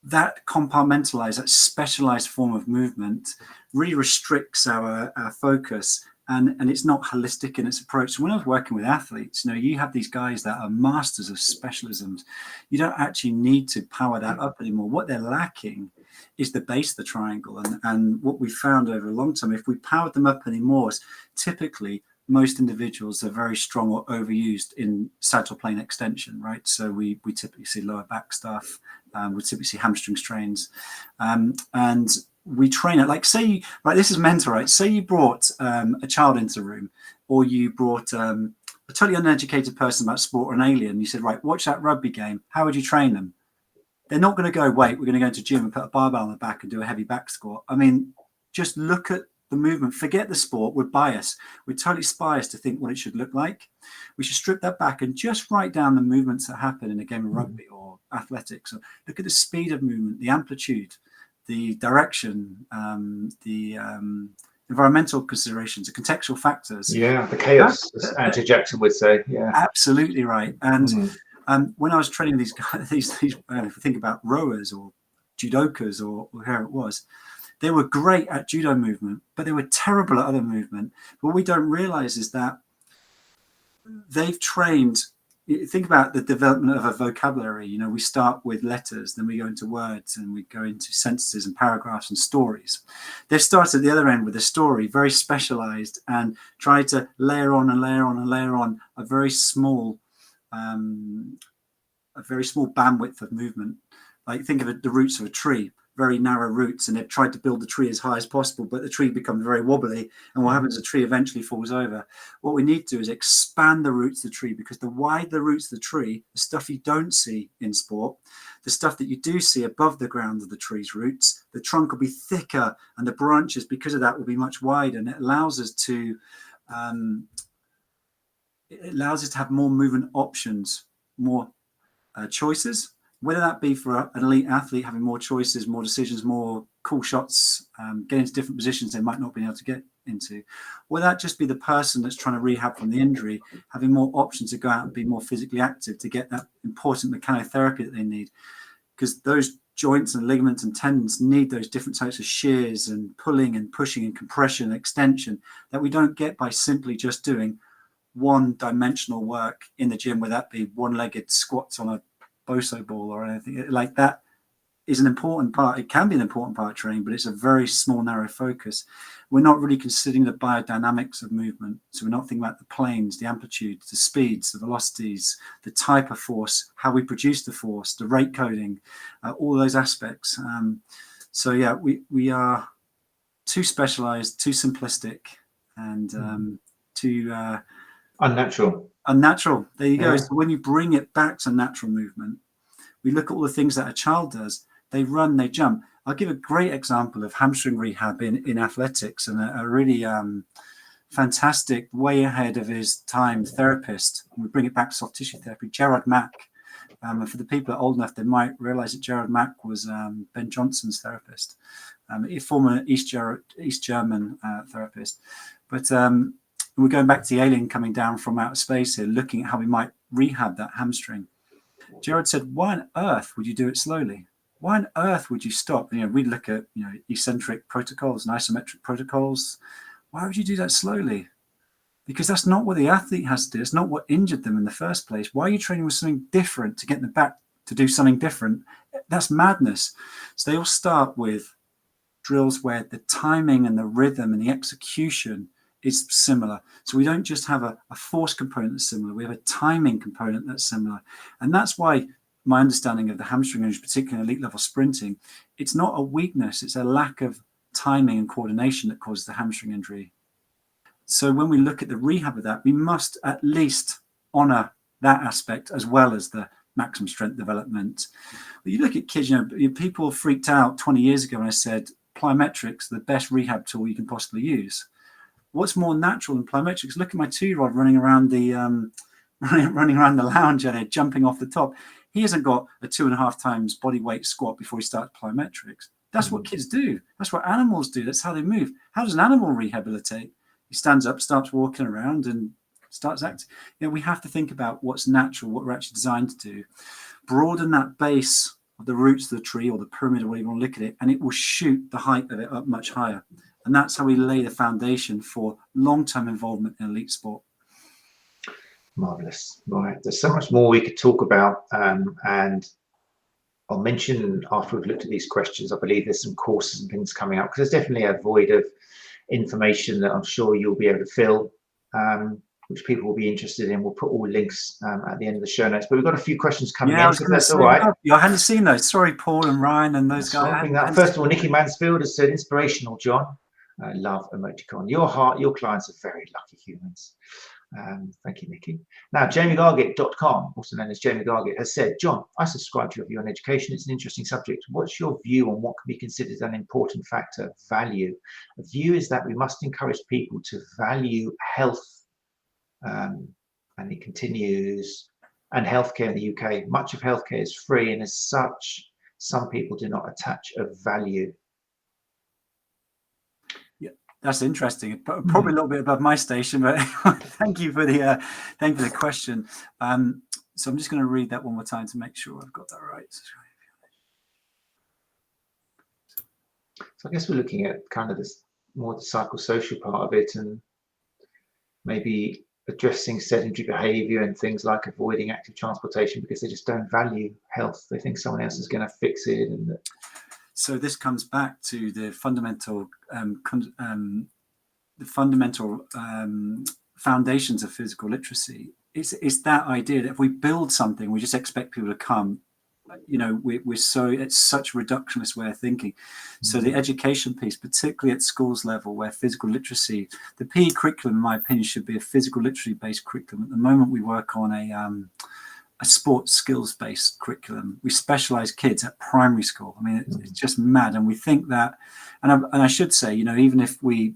that compartmentalized, that specialized form of movement really restricts our focus, and it's not holistic in its approach. So when I was working with athletes, you have these guys that are masters of specialisms. You don't actually need to power that up anymore. What they're lacking is the base of the triangle. And what we found over a long time, if we powered them up anymore, typically most individuals are very strong or overused in sagittal plane extension, right? So we typically see lower back stuff, we typically see hamstring strains, and we train it. Like, say, right, this is mental, right? Say you brought a child into the room, or you brought a totally uneducated person about sport or an alien. You said, right, watch that rugby game. How would you train them? They're not going to go, wait, we're going to go into the gym and put a barbell on the back and do a heavy back squat. I mean, just look at the movement. Forget the sport. We're biased. We're totally biased to think what it should look like. We should strip that back and just write down the movements that happen in a game of rugby or athletics. Or look at the speed of movement, the amplitude, the direction, the environmental considerations, the contextual factors. Yeah, the chaos, as Andrew Jackson would say. Yeah, absolutely right. And when I was training these guys, if you think about rowers or judokas or whoever it was, they were great at judo movement, but they were terrible at other movement. But what we don't realize is that they've trained. Think about the development of a vocabulary. You know, we start with letters, then we go into words, and we go into sentences and paragraphs and stories. They've started at the other end with a story, very specialized, and tried to layer on and layer on and layer on a very small bandwidth of movement. Like, think of it, the roots of a tree, very narrow roots, and they've tried to build the tree as high as possible, but the tree becomes very wobbly, and what happens is the tree eventually falls over. What we need to do is expand the roots of the tree, because the wider the roots of the tree, the stuff you don't see in sport, the stuff that you do see above the ground of the tree's roots, the trunk will be thicker, and the branches, because of that, will be much wider, and it allows us to have more movement options, more choices, whether that be for an elite athlete having more choices, more decisions, more cool shots, getting into different positions they might not be able to get into, or that just be the person that's trying to rehab from the injury, having more options to go out and be more physically active to get that important mechanotherapy that they need, because those joints and ligaments and tendons need those different types of shears and pulling and pushing and compression and extension that we don't get by simply just doing one-dimensional work in the gym, whether that be one-legged squats on a Boso ball or anything like that. Is an important part. It can be an important part of training, but it's a very small, narrow focus. We're not really considering the biodynamics of movement. So we're not thinking about the planes, the amplitudes, the speeds, the velocities, the type of force, how we produce the force, the rate coding, all those aspects. So yeah, we are too specialized, too simplistic, and too unnatural. Unnatural. There you go. So when you bring it back to natural movement, we look at all the things that a child does. They run, they jump. I'll give a great example of hamstring rehab in athletics, and a really fantastic, way ahead of his time therapist. And we bring it back to soft tissue therapy, Gerard Mack. And for the people that are old enough, they might realize that Gerard Mack was Ben Johnson's therapist, a former East German therapist. But we're going back to the alien coming down from outer space here, looking at how we might rehab that hamstring. Gerard said, why on earth would you do it slowly? Why on earth would you stop? You know, we look at, you know, eccentric protocols and isometric protocols. Why would you do that slowly? Because that's not what the athlete has to do. It's not what injured them in the first place. Why are you training with something different to get them back to do something different? That's madness. So they all start with drills where the timing and the rhythm and the execution is similar. So we don't just have a force component that's similar, we have a timing component that's similar. And that's why my understanding of the hamstring injury, particularly elite level sprinting, it's not a weakness, it's a lack of timing and coordination that causes the hamstring injury. So when we look at the rehab of that, we must at least honor that aspect as well as the maximum strength development. But you look at kids, you know, people freaked out 20 years ago when I said plyometrics, the best rehab tool you can possibly use. What's more natural than plyometrics? Look at my 2-year-old running around the running around the lounge area, jumping off the top. He hasn't got a 2.5 times body weight squat before he starts plyometrics. That's what kids do. That's what animals do. That's how they move. How does an animal rehabilitate? He stands up, starts walking around, and starts acting. You know, we have to think about what's natural, what we're actually designed to do. Broaden that base of the roots of the tree or the pyramid or whatever you want to look at it, and it will shoot the height of it up much higher. And that's how we lay the foundation for long-term involvement in elite sport. Marvelous. Right. There's so much more we could talk about, and I'll mention after we've looked at these questions, I believe there's some courses and things coming up, because there's definitely a void of information that I'm sure you'll be able to fill, which people will be interested in. We'll put all links at the end of the show notes. But we've got a few questions coming in, so that's all right. I hadn't seen those. Sorry, Paul and Ryan and those guys. First of all, Nikki Mansfield has said, inspirational, John. I love emoticon. Your clients are very lucky humans. Thank you, Nikki. Now, 𝘠𝐻𝐴𝐺𝑒.com, also known as Jamie Gargett, has said, John, I subscribe to your view on education. It's an interesting subject. What's your view on what can be considered an important factor, value? The view is that we must encourage people to value health. And it continues, and healthcare in the UK. Much of healthcare is free, and as such, some people do not attach a value. That's interesting. Probably a little bit above my station, but thank you for the question. So I'm just going to read that one more time to make sure I've got that right. So I guess we're looking at kind of this more the psychosocial part of it, and maybe addressing sedentary behavior and things like avoiding active transportation because they just don't value health. They think someone else is going to fix it, and so this comes back to the fundamental foundations of physical literacy. It's that idea that if we build something, we just expect people to come. You know, it's such a reductionist way of thinking. So the education piece, particularly at schools level, where physical literacy, the PE curriculum, in my opinion, should be a physical literacy based curriculum. At the moment, we work on a sports skills based curriculum. We specialize kids at primary school. I mean, it's just mad. And we think that, and I should say, you know, even if we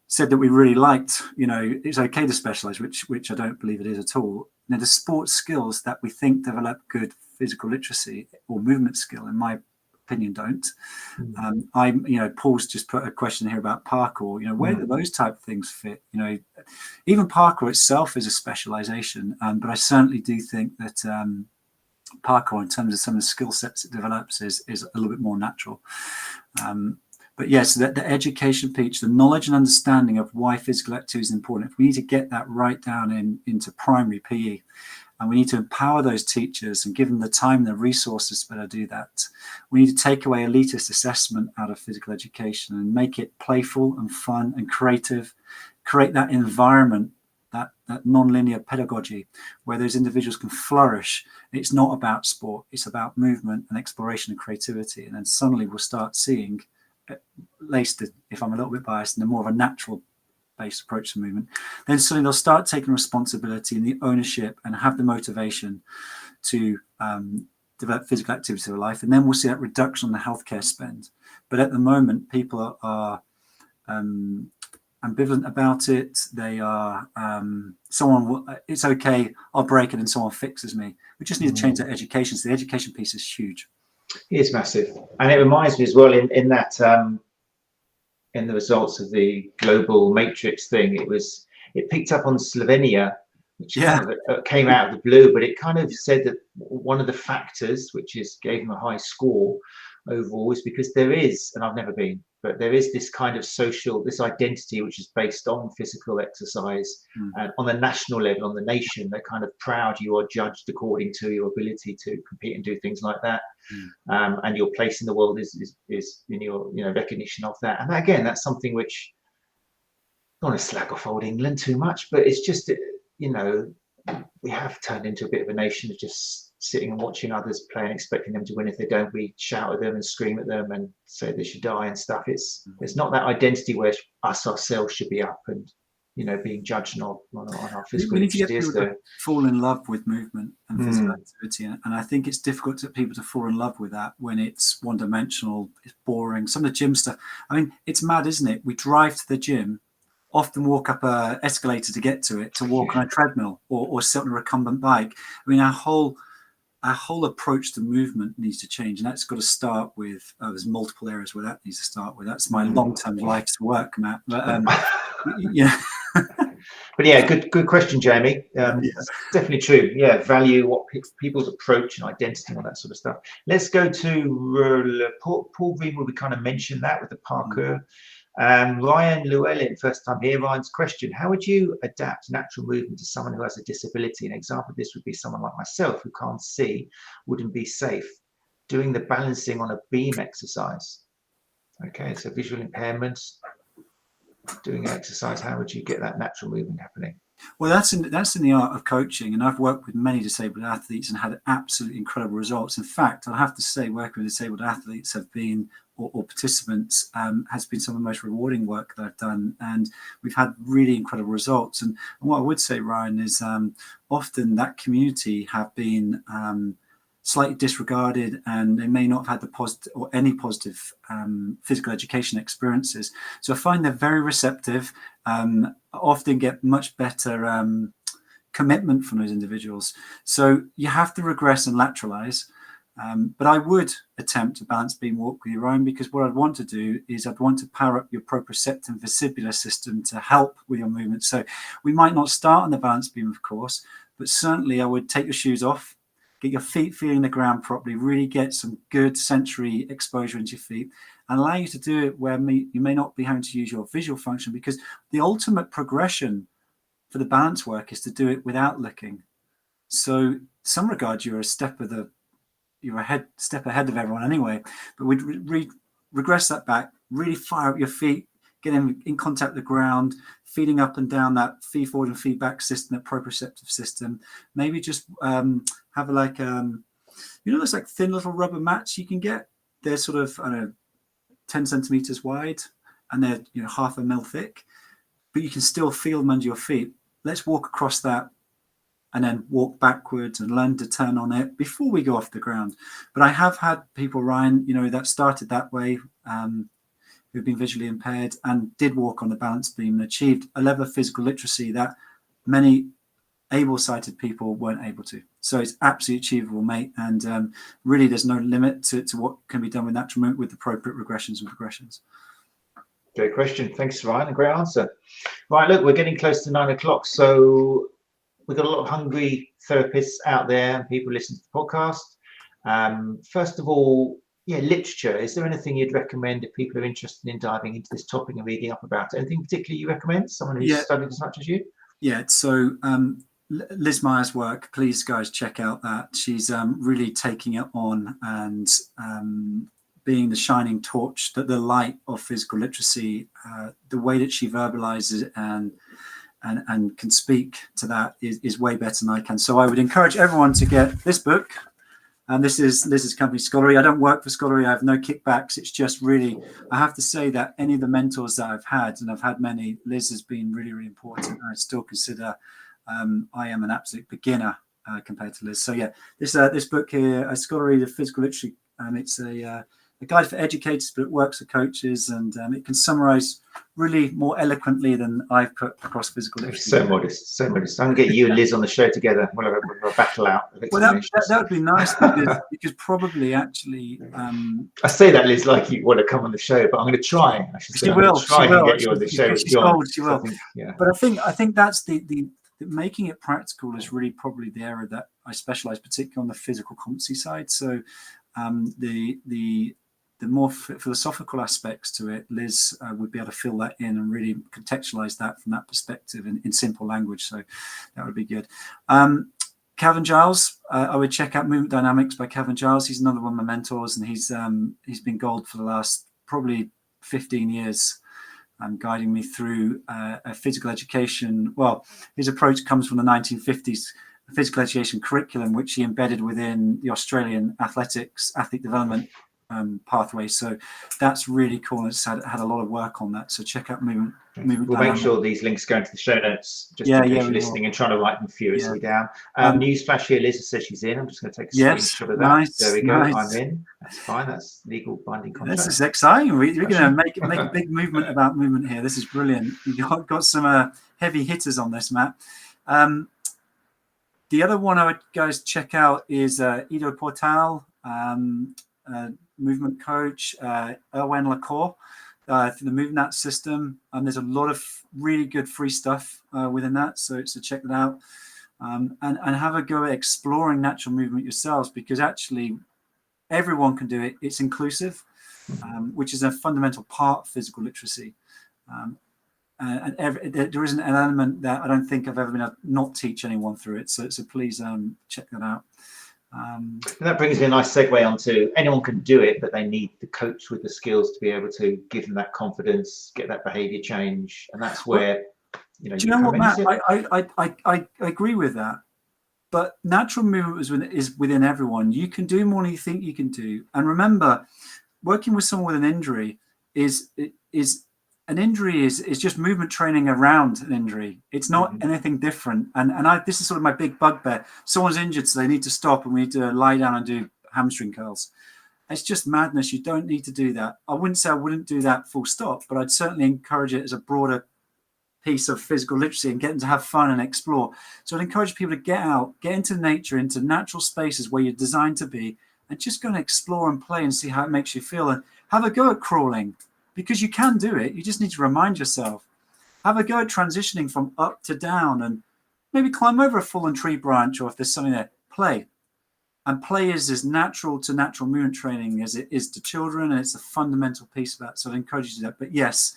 said that we really liked, you know, it's okay to specialize, which I don't believe it is at all. Now, the sports skills that we think develop good physical literacy or movement skill, in my opinion, don't. Paul's just put a question here about parkour. You know, where do those type of things fit? You know, even parkour itself is a specialization, but I certainly do think that parkour, in terms of some of the skill sets it develops, is a little bit more natural. But yes, the education piece, the knowledge and understanding of why physical activity is important. If we need to get that right down into primary PE, and we need to empower those teachers and give them the time and the resources to better do that. We need to take away elitist assessment out of physical education and make it playful and fun and creative, create that environment, that non-linear pedagogy where those individuals can flourish. It's not about sport, it's about movement and exploration and creativity. And then suddenly we'll start seeing, at least if I'm a little bit biased, and more of a natural based approach to movement, then suddenly they'll start taking responsibility and the ownership and have the motivation to develop physical activity in their life. And then we'll see that reduction on the healthcare spend. But at the moment, people are ambivalent about it. They are, it's okay, I'll break it and someone fixes me. We just need to change that education. So the education piece is huge. It is massive. And it reminds me as well in that, in the results of the global matrix thing, it picked up on Slovenia, which kind of came out of the blue, but it kind of said that one of the factors which gave them a high score overall is because there is, and I've never been, but there is this kind of this identity which is based on physical exercise, and on the national level, on the nation, they're kind of proud you are judged according to your ability to compete and do things like that, and your place in the world is in your recognition of that. And again, that's something which, I don't want to slag off old England too much, but it's just, we have turned into a bit of a nation of just sitting and watching others play and expecting them to win. If they don't, we shout at them and scream at them and say they should die and stuff. It's not that identity where us ourselves should be up and being judged on our physical. We need to get people to fall in love with movement and physical activity, and I think it's difficult to people to fall in love with that when it's one-dimensional, it's boring. Some of the gym stuff, I mean, it's mad, isn't it? We drive to the gym, often walk up a escalator to get to it, to walk on a treadmill or sit on a recumbent bike. I mean, our whole approach to movement needs to change, and that's got to start with there's multiple areas where that needs to start with. That's my long-term life's work, Matt. But but yeah, good question, Jamie. That's definitely true. Yeah, value what people's approach and identity and all that sort of stuff. Let's go to Paul Greenwood. We kind of mentioned that with the parkour. Ryan Llewellyn, first time here. Ryan's question: how would you adapt natural movement to someone who has a disability? An example of this would be someone like myself who can't see, wouldn't be safe. doing the balancing on a beam exercise. Okay, so visual impairments, doing an exercise, how would you get that natural movement happening? Well, that's in the art of coaching, and I've worked with many disabled athletes and had absolutely incredible results. In fact, I have to say, working with disabled athletes or participants has been some of the most rewarding work that I've done, and we've had really incredible results. And what I would say, Ryan, is often that community have been slightly disregarded, and they may not have had the positive or any positive physical education experiences. So I find they're very receptive, often get much better commitment from those individuals. So you have to regress and lateralize. But I would attempt a balance beam walk with your own, because what I'd want to do is I'd want to power up your proprioceptive and vestibular system to help with your movement. So we might not start on the balance beam, of course, but certainly I would take your shoes off, get your feet feeling the ground properly, really get some good sensory exposure into your feet, and allow you to do it where you may not be having to use your visual function, because the ultimate progression for the balance work is to do it without looking. So in some regard, you're a step ahead of everyone anyway, but we'd regress that back, really fire up your feet, get in contact with the ground, feeding up and down that feed forward and feedback system, that proprioceptive system. Maybe just have like, those like thin little rubber mats you can get. They're sort of, 10 centimeters wide, and they're 1/2 mil thick, but you can still feel them under your feet. Let's walk across that and then walk backwards and learn to turn on it before we go off the ground. But I have had people, Ryan, that started that way, who've been visually impaired and did walk on the balance beam and achieved a level of physical literacy that many able-sighted people weren't able to. So it's absolutely achievable, mate. And really, there's no limit to what can be done with natural movement with appropriate regressions and progressions. Great question. Thanks, Ryan. A great answer. Right, look, we're getting close to 9 o'clock. So we've got a lot of hungry therapists out there and people listening to the podcast. First of all, literature. Is there anything you'd recommend if people are interested in diving into this topic and reading up about it? Anything particularly you recommend? Someone who's studied as much as you? Yeah, so Liz Meyer's work, please guys check out that. She's really taking it on and being the shining torch, the light of physical literacy. The way that she verbalizes it and can speak to that is way better than I can. So I would encourage everyone to get this book. And this is Liz's company, Scholarly. I don't work for Scholarly. I have no kickbacks. It's just really, I have to say that any of the mentors that I've had, and I've had many, Liz has been really, really important. I still consider I am an absolute beginner compared to Liz. So yeah, this book here, Scholarly, the Physical Literacy, it's a guide for educators, but it works for coaches, and it can summarize really more eloquently than I've put across physical literacy. So modest, so modest. I'm going to get you and Liz on the show together. We'll have a battle out. Well, that would be nice, because probably actually... I say that, Liz, like you want to come on the show, but I'm going to try. She will get you on the show. She will. But I think that's the making it practical is really probably the area that I specialize, particularly on the physical competency side. So the more philosophical aspects to it, Liz would be able to fill that in and really contextualize that from that perspective in simple language. So that would be good. Calvin Giles, I would check out Movement Dynamics by Calvin Giles. He's another one of my mentors, and he's been gold for the last probably 15 years, guiding me through a physical education. Well, his approach comes from the 1950s physical education curriculum, which he embedded within the Australian athlete development pathway. So that's really cool. It's had a lot of work on that. So check out Movement. We'll make sure these links go into the show notes, just in case you're listening and trying to write them furiously down. Newsflash here, Liz says she's in. I'm just going to take a screenshot of that. Nice, there we go. Nice. I'm in. That's fine. That's legal binding contract. This is exciting. We're going to make a big movement about movement here. This is brilliant. You've got some heavy hitters on this, Matt. The other one I would guys check out is Ido Portal, movement coach, 𝘠𝐦𝘠𝘭𝘥, for the movement system. And there's a lot of really good free stuff within that. So check that out. And have a go at exploring natural movement yourselves, because actually everyone can do it. It's inclusive, which is a fundamental part of physical literacy. And there isn't an element that I don't think I've ever been able to not teach anyone through it. So please check that out. And that brings me a nice segue onto anyone can do it, but they need the coach with the skills to be able to give them that confidence, get that behaviour change, and that's where do you know what, Matt? I agree with that. But natural movement is within everyone. You can do more than you think you can do. And remember, working with someone with an injury is just movement training around an injury. It's not anything different. And this is sort of my big bugbear. Someone's injured, so they need to stop, and we need to lie down and do hamstring curls. It's just madness. You don't need to do that. I wouldn't say I wouldn't do that full stop, but I'd certainly encourage it as a broader piece of physical literacy and get them to have fun and explore. So I'd encourage people to get out, get into nature, into natural spaces where you're designed to be, and just go and explore and play and see how it makes you feel. And have a go at crawling, because you can do it. You just need to remind yourself. Have a go at transitioning from up to down, and maybe climb over a fallen tree branch, or if there's something there, play. And play is as natural to natural movement training as it is to children, and it's a fundamental piece of that. So I'd encourage you to do that. But yes,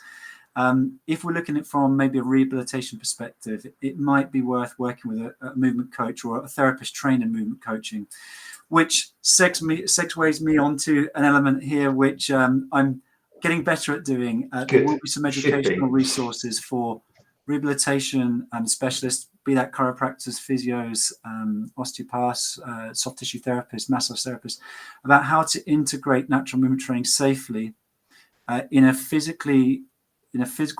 if we're looking at it from maybe a rehabilitation perspective, it might be worth working with a movement coach or a therapist trained in movement coaching, which segues me onto an element here, which I'm getting better at doing. There will be some educational resources for rehabilitation specialists, be that chiropractors, physios, osteopaths, soft tissue therapists, massage therapists, about how to integrate natural movement training safely in a physical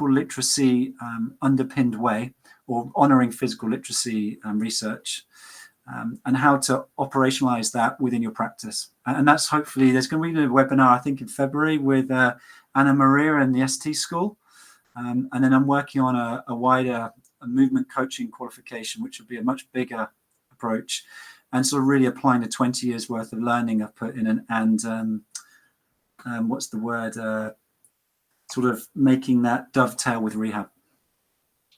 literacy underpinned way, or honouring physical literacy research, and how to operationalise that within your practice. And that's hopefully, there's going to be a webinar, I think, in February with Anna Maria and the ST School. And then I'm working on a wider movement coaching qualification, which would be a much bigger approach, and sort of really applying the 20 years worth of learning I've put in, and what's the word? Sort of making that dovetail with rehab.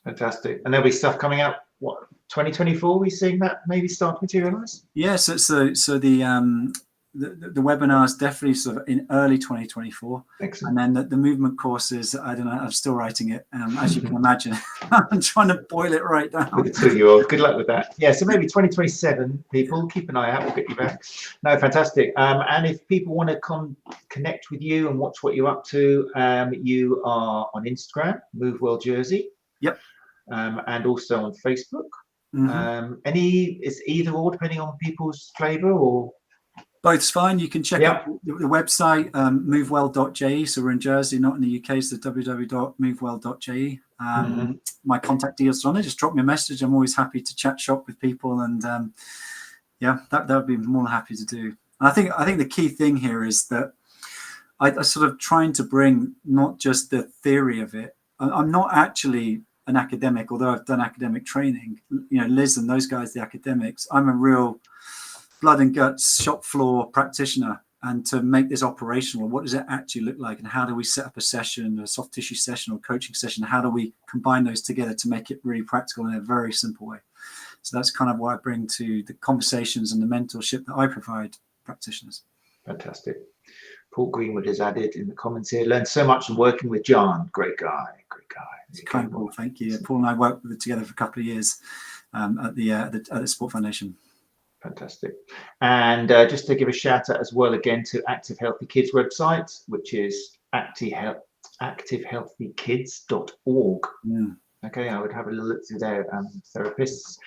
Fantastic. And there'll be stuff coming out, what, 2024? We're seeing that maybe start to materialize? Yes. Yeah, so the webinar is definitely sort of in early 2024. Excellent. And then the movement courses, I don't know, I'm still writing it, as you can imagine. I'm trying to boil it right down. With the 2-year-old, good luck with that. Yeah, so maybe 2027, people, keep an eye out, we'll get you back. No, fantastic. And if people want to connect with you and watch what you're up to, you are on Instagram, Move Well Jersey. Yep. And also on Facebook. Is either or, depending on people's flavour, or? Both's fine. You can check out the website, movewell.je. So we're in Jersey, not in the UK. So www.movewell.je. My contact details are on there. Just drop me a message. I'm always happy to chat shop with people, and that would be more than happy to do. And I think the key thing here is that I sort of trying to bring not just the theory of it. I'm not actually an academic, although I've done academic training. You know, Liz and those guys, the academics. I'm a real blood and guts shop floor practitioner, and to make this operational, what does it actually look like, and how do we set up a session, a soft tissue session or coaching session? How do we combine those together to make it really practical in a very simple way? So that's kind of what I bring to the conversations and the mentorship that I provide practitioners. Fantastic. Paul Greenwood has added in the comments here, learned so much from working with John. Great guy. It's kind, Paul. Thank you. Paul and I worked together for a couple of years at the Sport Foundation. Fantastic. And just to give a shout out as well again to Active Healthy Kids website, which is activehealthykids.org. Okay, I would have a little look through their therapists.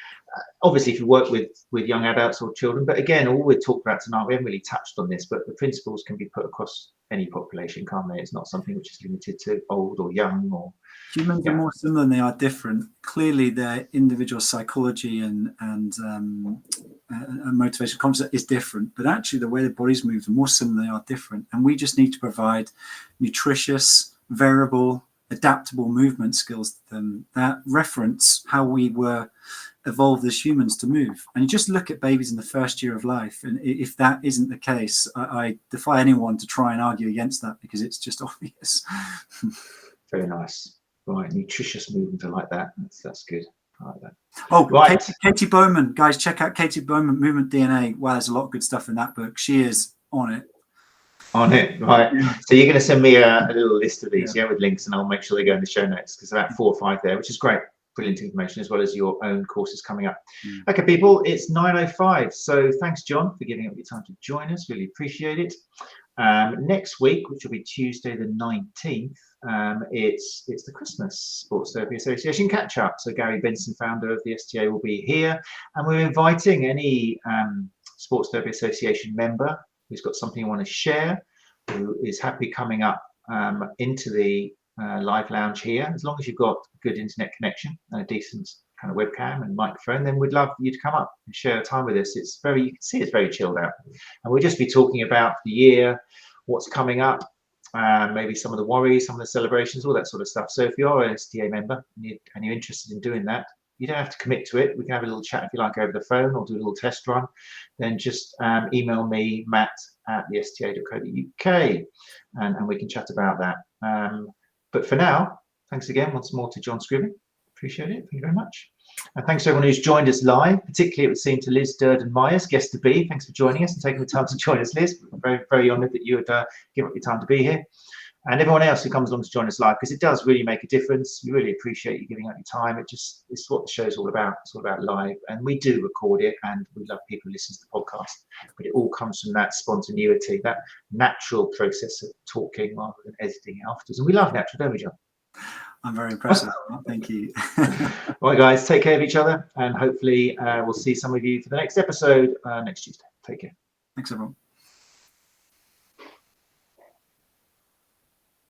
Obviously, if you work with young adults or children, but again, all we've talked about tonight, we haven't really touched on this, but the principles can be put across any population, can't they? It's not something which is limited to old or young. Or humans are more similar than they are different. Clearly, their individual psychology and motivation concept is different, but actually the way their bodies move are more similar than they are different. And we just need to provide nutritious, variable, adaptable movement skills to them that reference how we were evolved as humans to move. And you just look at babies in the first year of life, and if that isn't the case, I defy anyone to try and argue against that, because it's just obvious. Very nice. Right, nutritious movement, I like that. That's good. I like that. Oh, right. Katie Bowman, guys, check out Katie Bowman, Movement DNA. Wow, there's a lot of good stuff in that book. She is on it. Right. So you're going to send me a little list of these, with links, and I'll make sure they go in the show notes, because about 4 or 5 there, which is great. brilliant information, as well as your own courses coming up. Okay, people, it's 9:05. So thanks, John, for giving up your time to join us. Really appreciate it. Next week, which will be Tuesday the 19th, it's the Christmas Sports Therapy Association catch-up. So Gary Benson, founder of the STA, will be here, and we're inviting any Sports Therapy Association member who's got something you want to share, who is happy coming up into the live lounge here. As long as you've got a good internet connection and a decent kind of webcam and microphone, then we'd love you to come up and share time with us. It's very, you can see it's very chilled out, and we'll just be talking about the year, what's coming up, maybe some of the worries, some of the celebrations, all that sort of stuff. So if you're an STA member and you're interested in doing that, you don't have to commit to it. We can have a little chat if you like over the phone, or do a little test run. Then just email me, matt@thesta.co.uk, and we can chat about that. But for now, thanks again once more to John Scriven. Appreciate it. Thank you very much. And thanks to everyone who's joined us live, particularly it would seem to 𝐸𝐷𝘪𝐺𝑚𝑦𝑒RS, guest to be. Thanks for joining us and taking the time to join us, Liz. I'm very, very honoured that you would give up your time to be here. And everyone else who comes along to join us live, because it does really make a difference. We really appreciate you giving up your time. It's what the show's all about. It's all about live, and we do record it, and we love people who listen to the podcast. But it all comes from that spontaneity, that natural process of talking rather than editing it afterwards. And we love natural, don't we, John? I'm very impressed with that. Thank you. All right, guys, take care of each other, and hopefully we'll see some of you for the next episode next Tuesday. Take care. Thanks, everyone.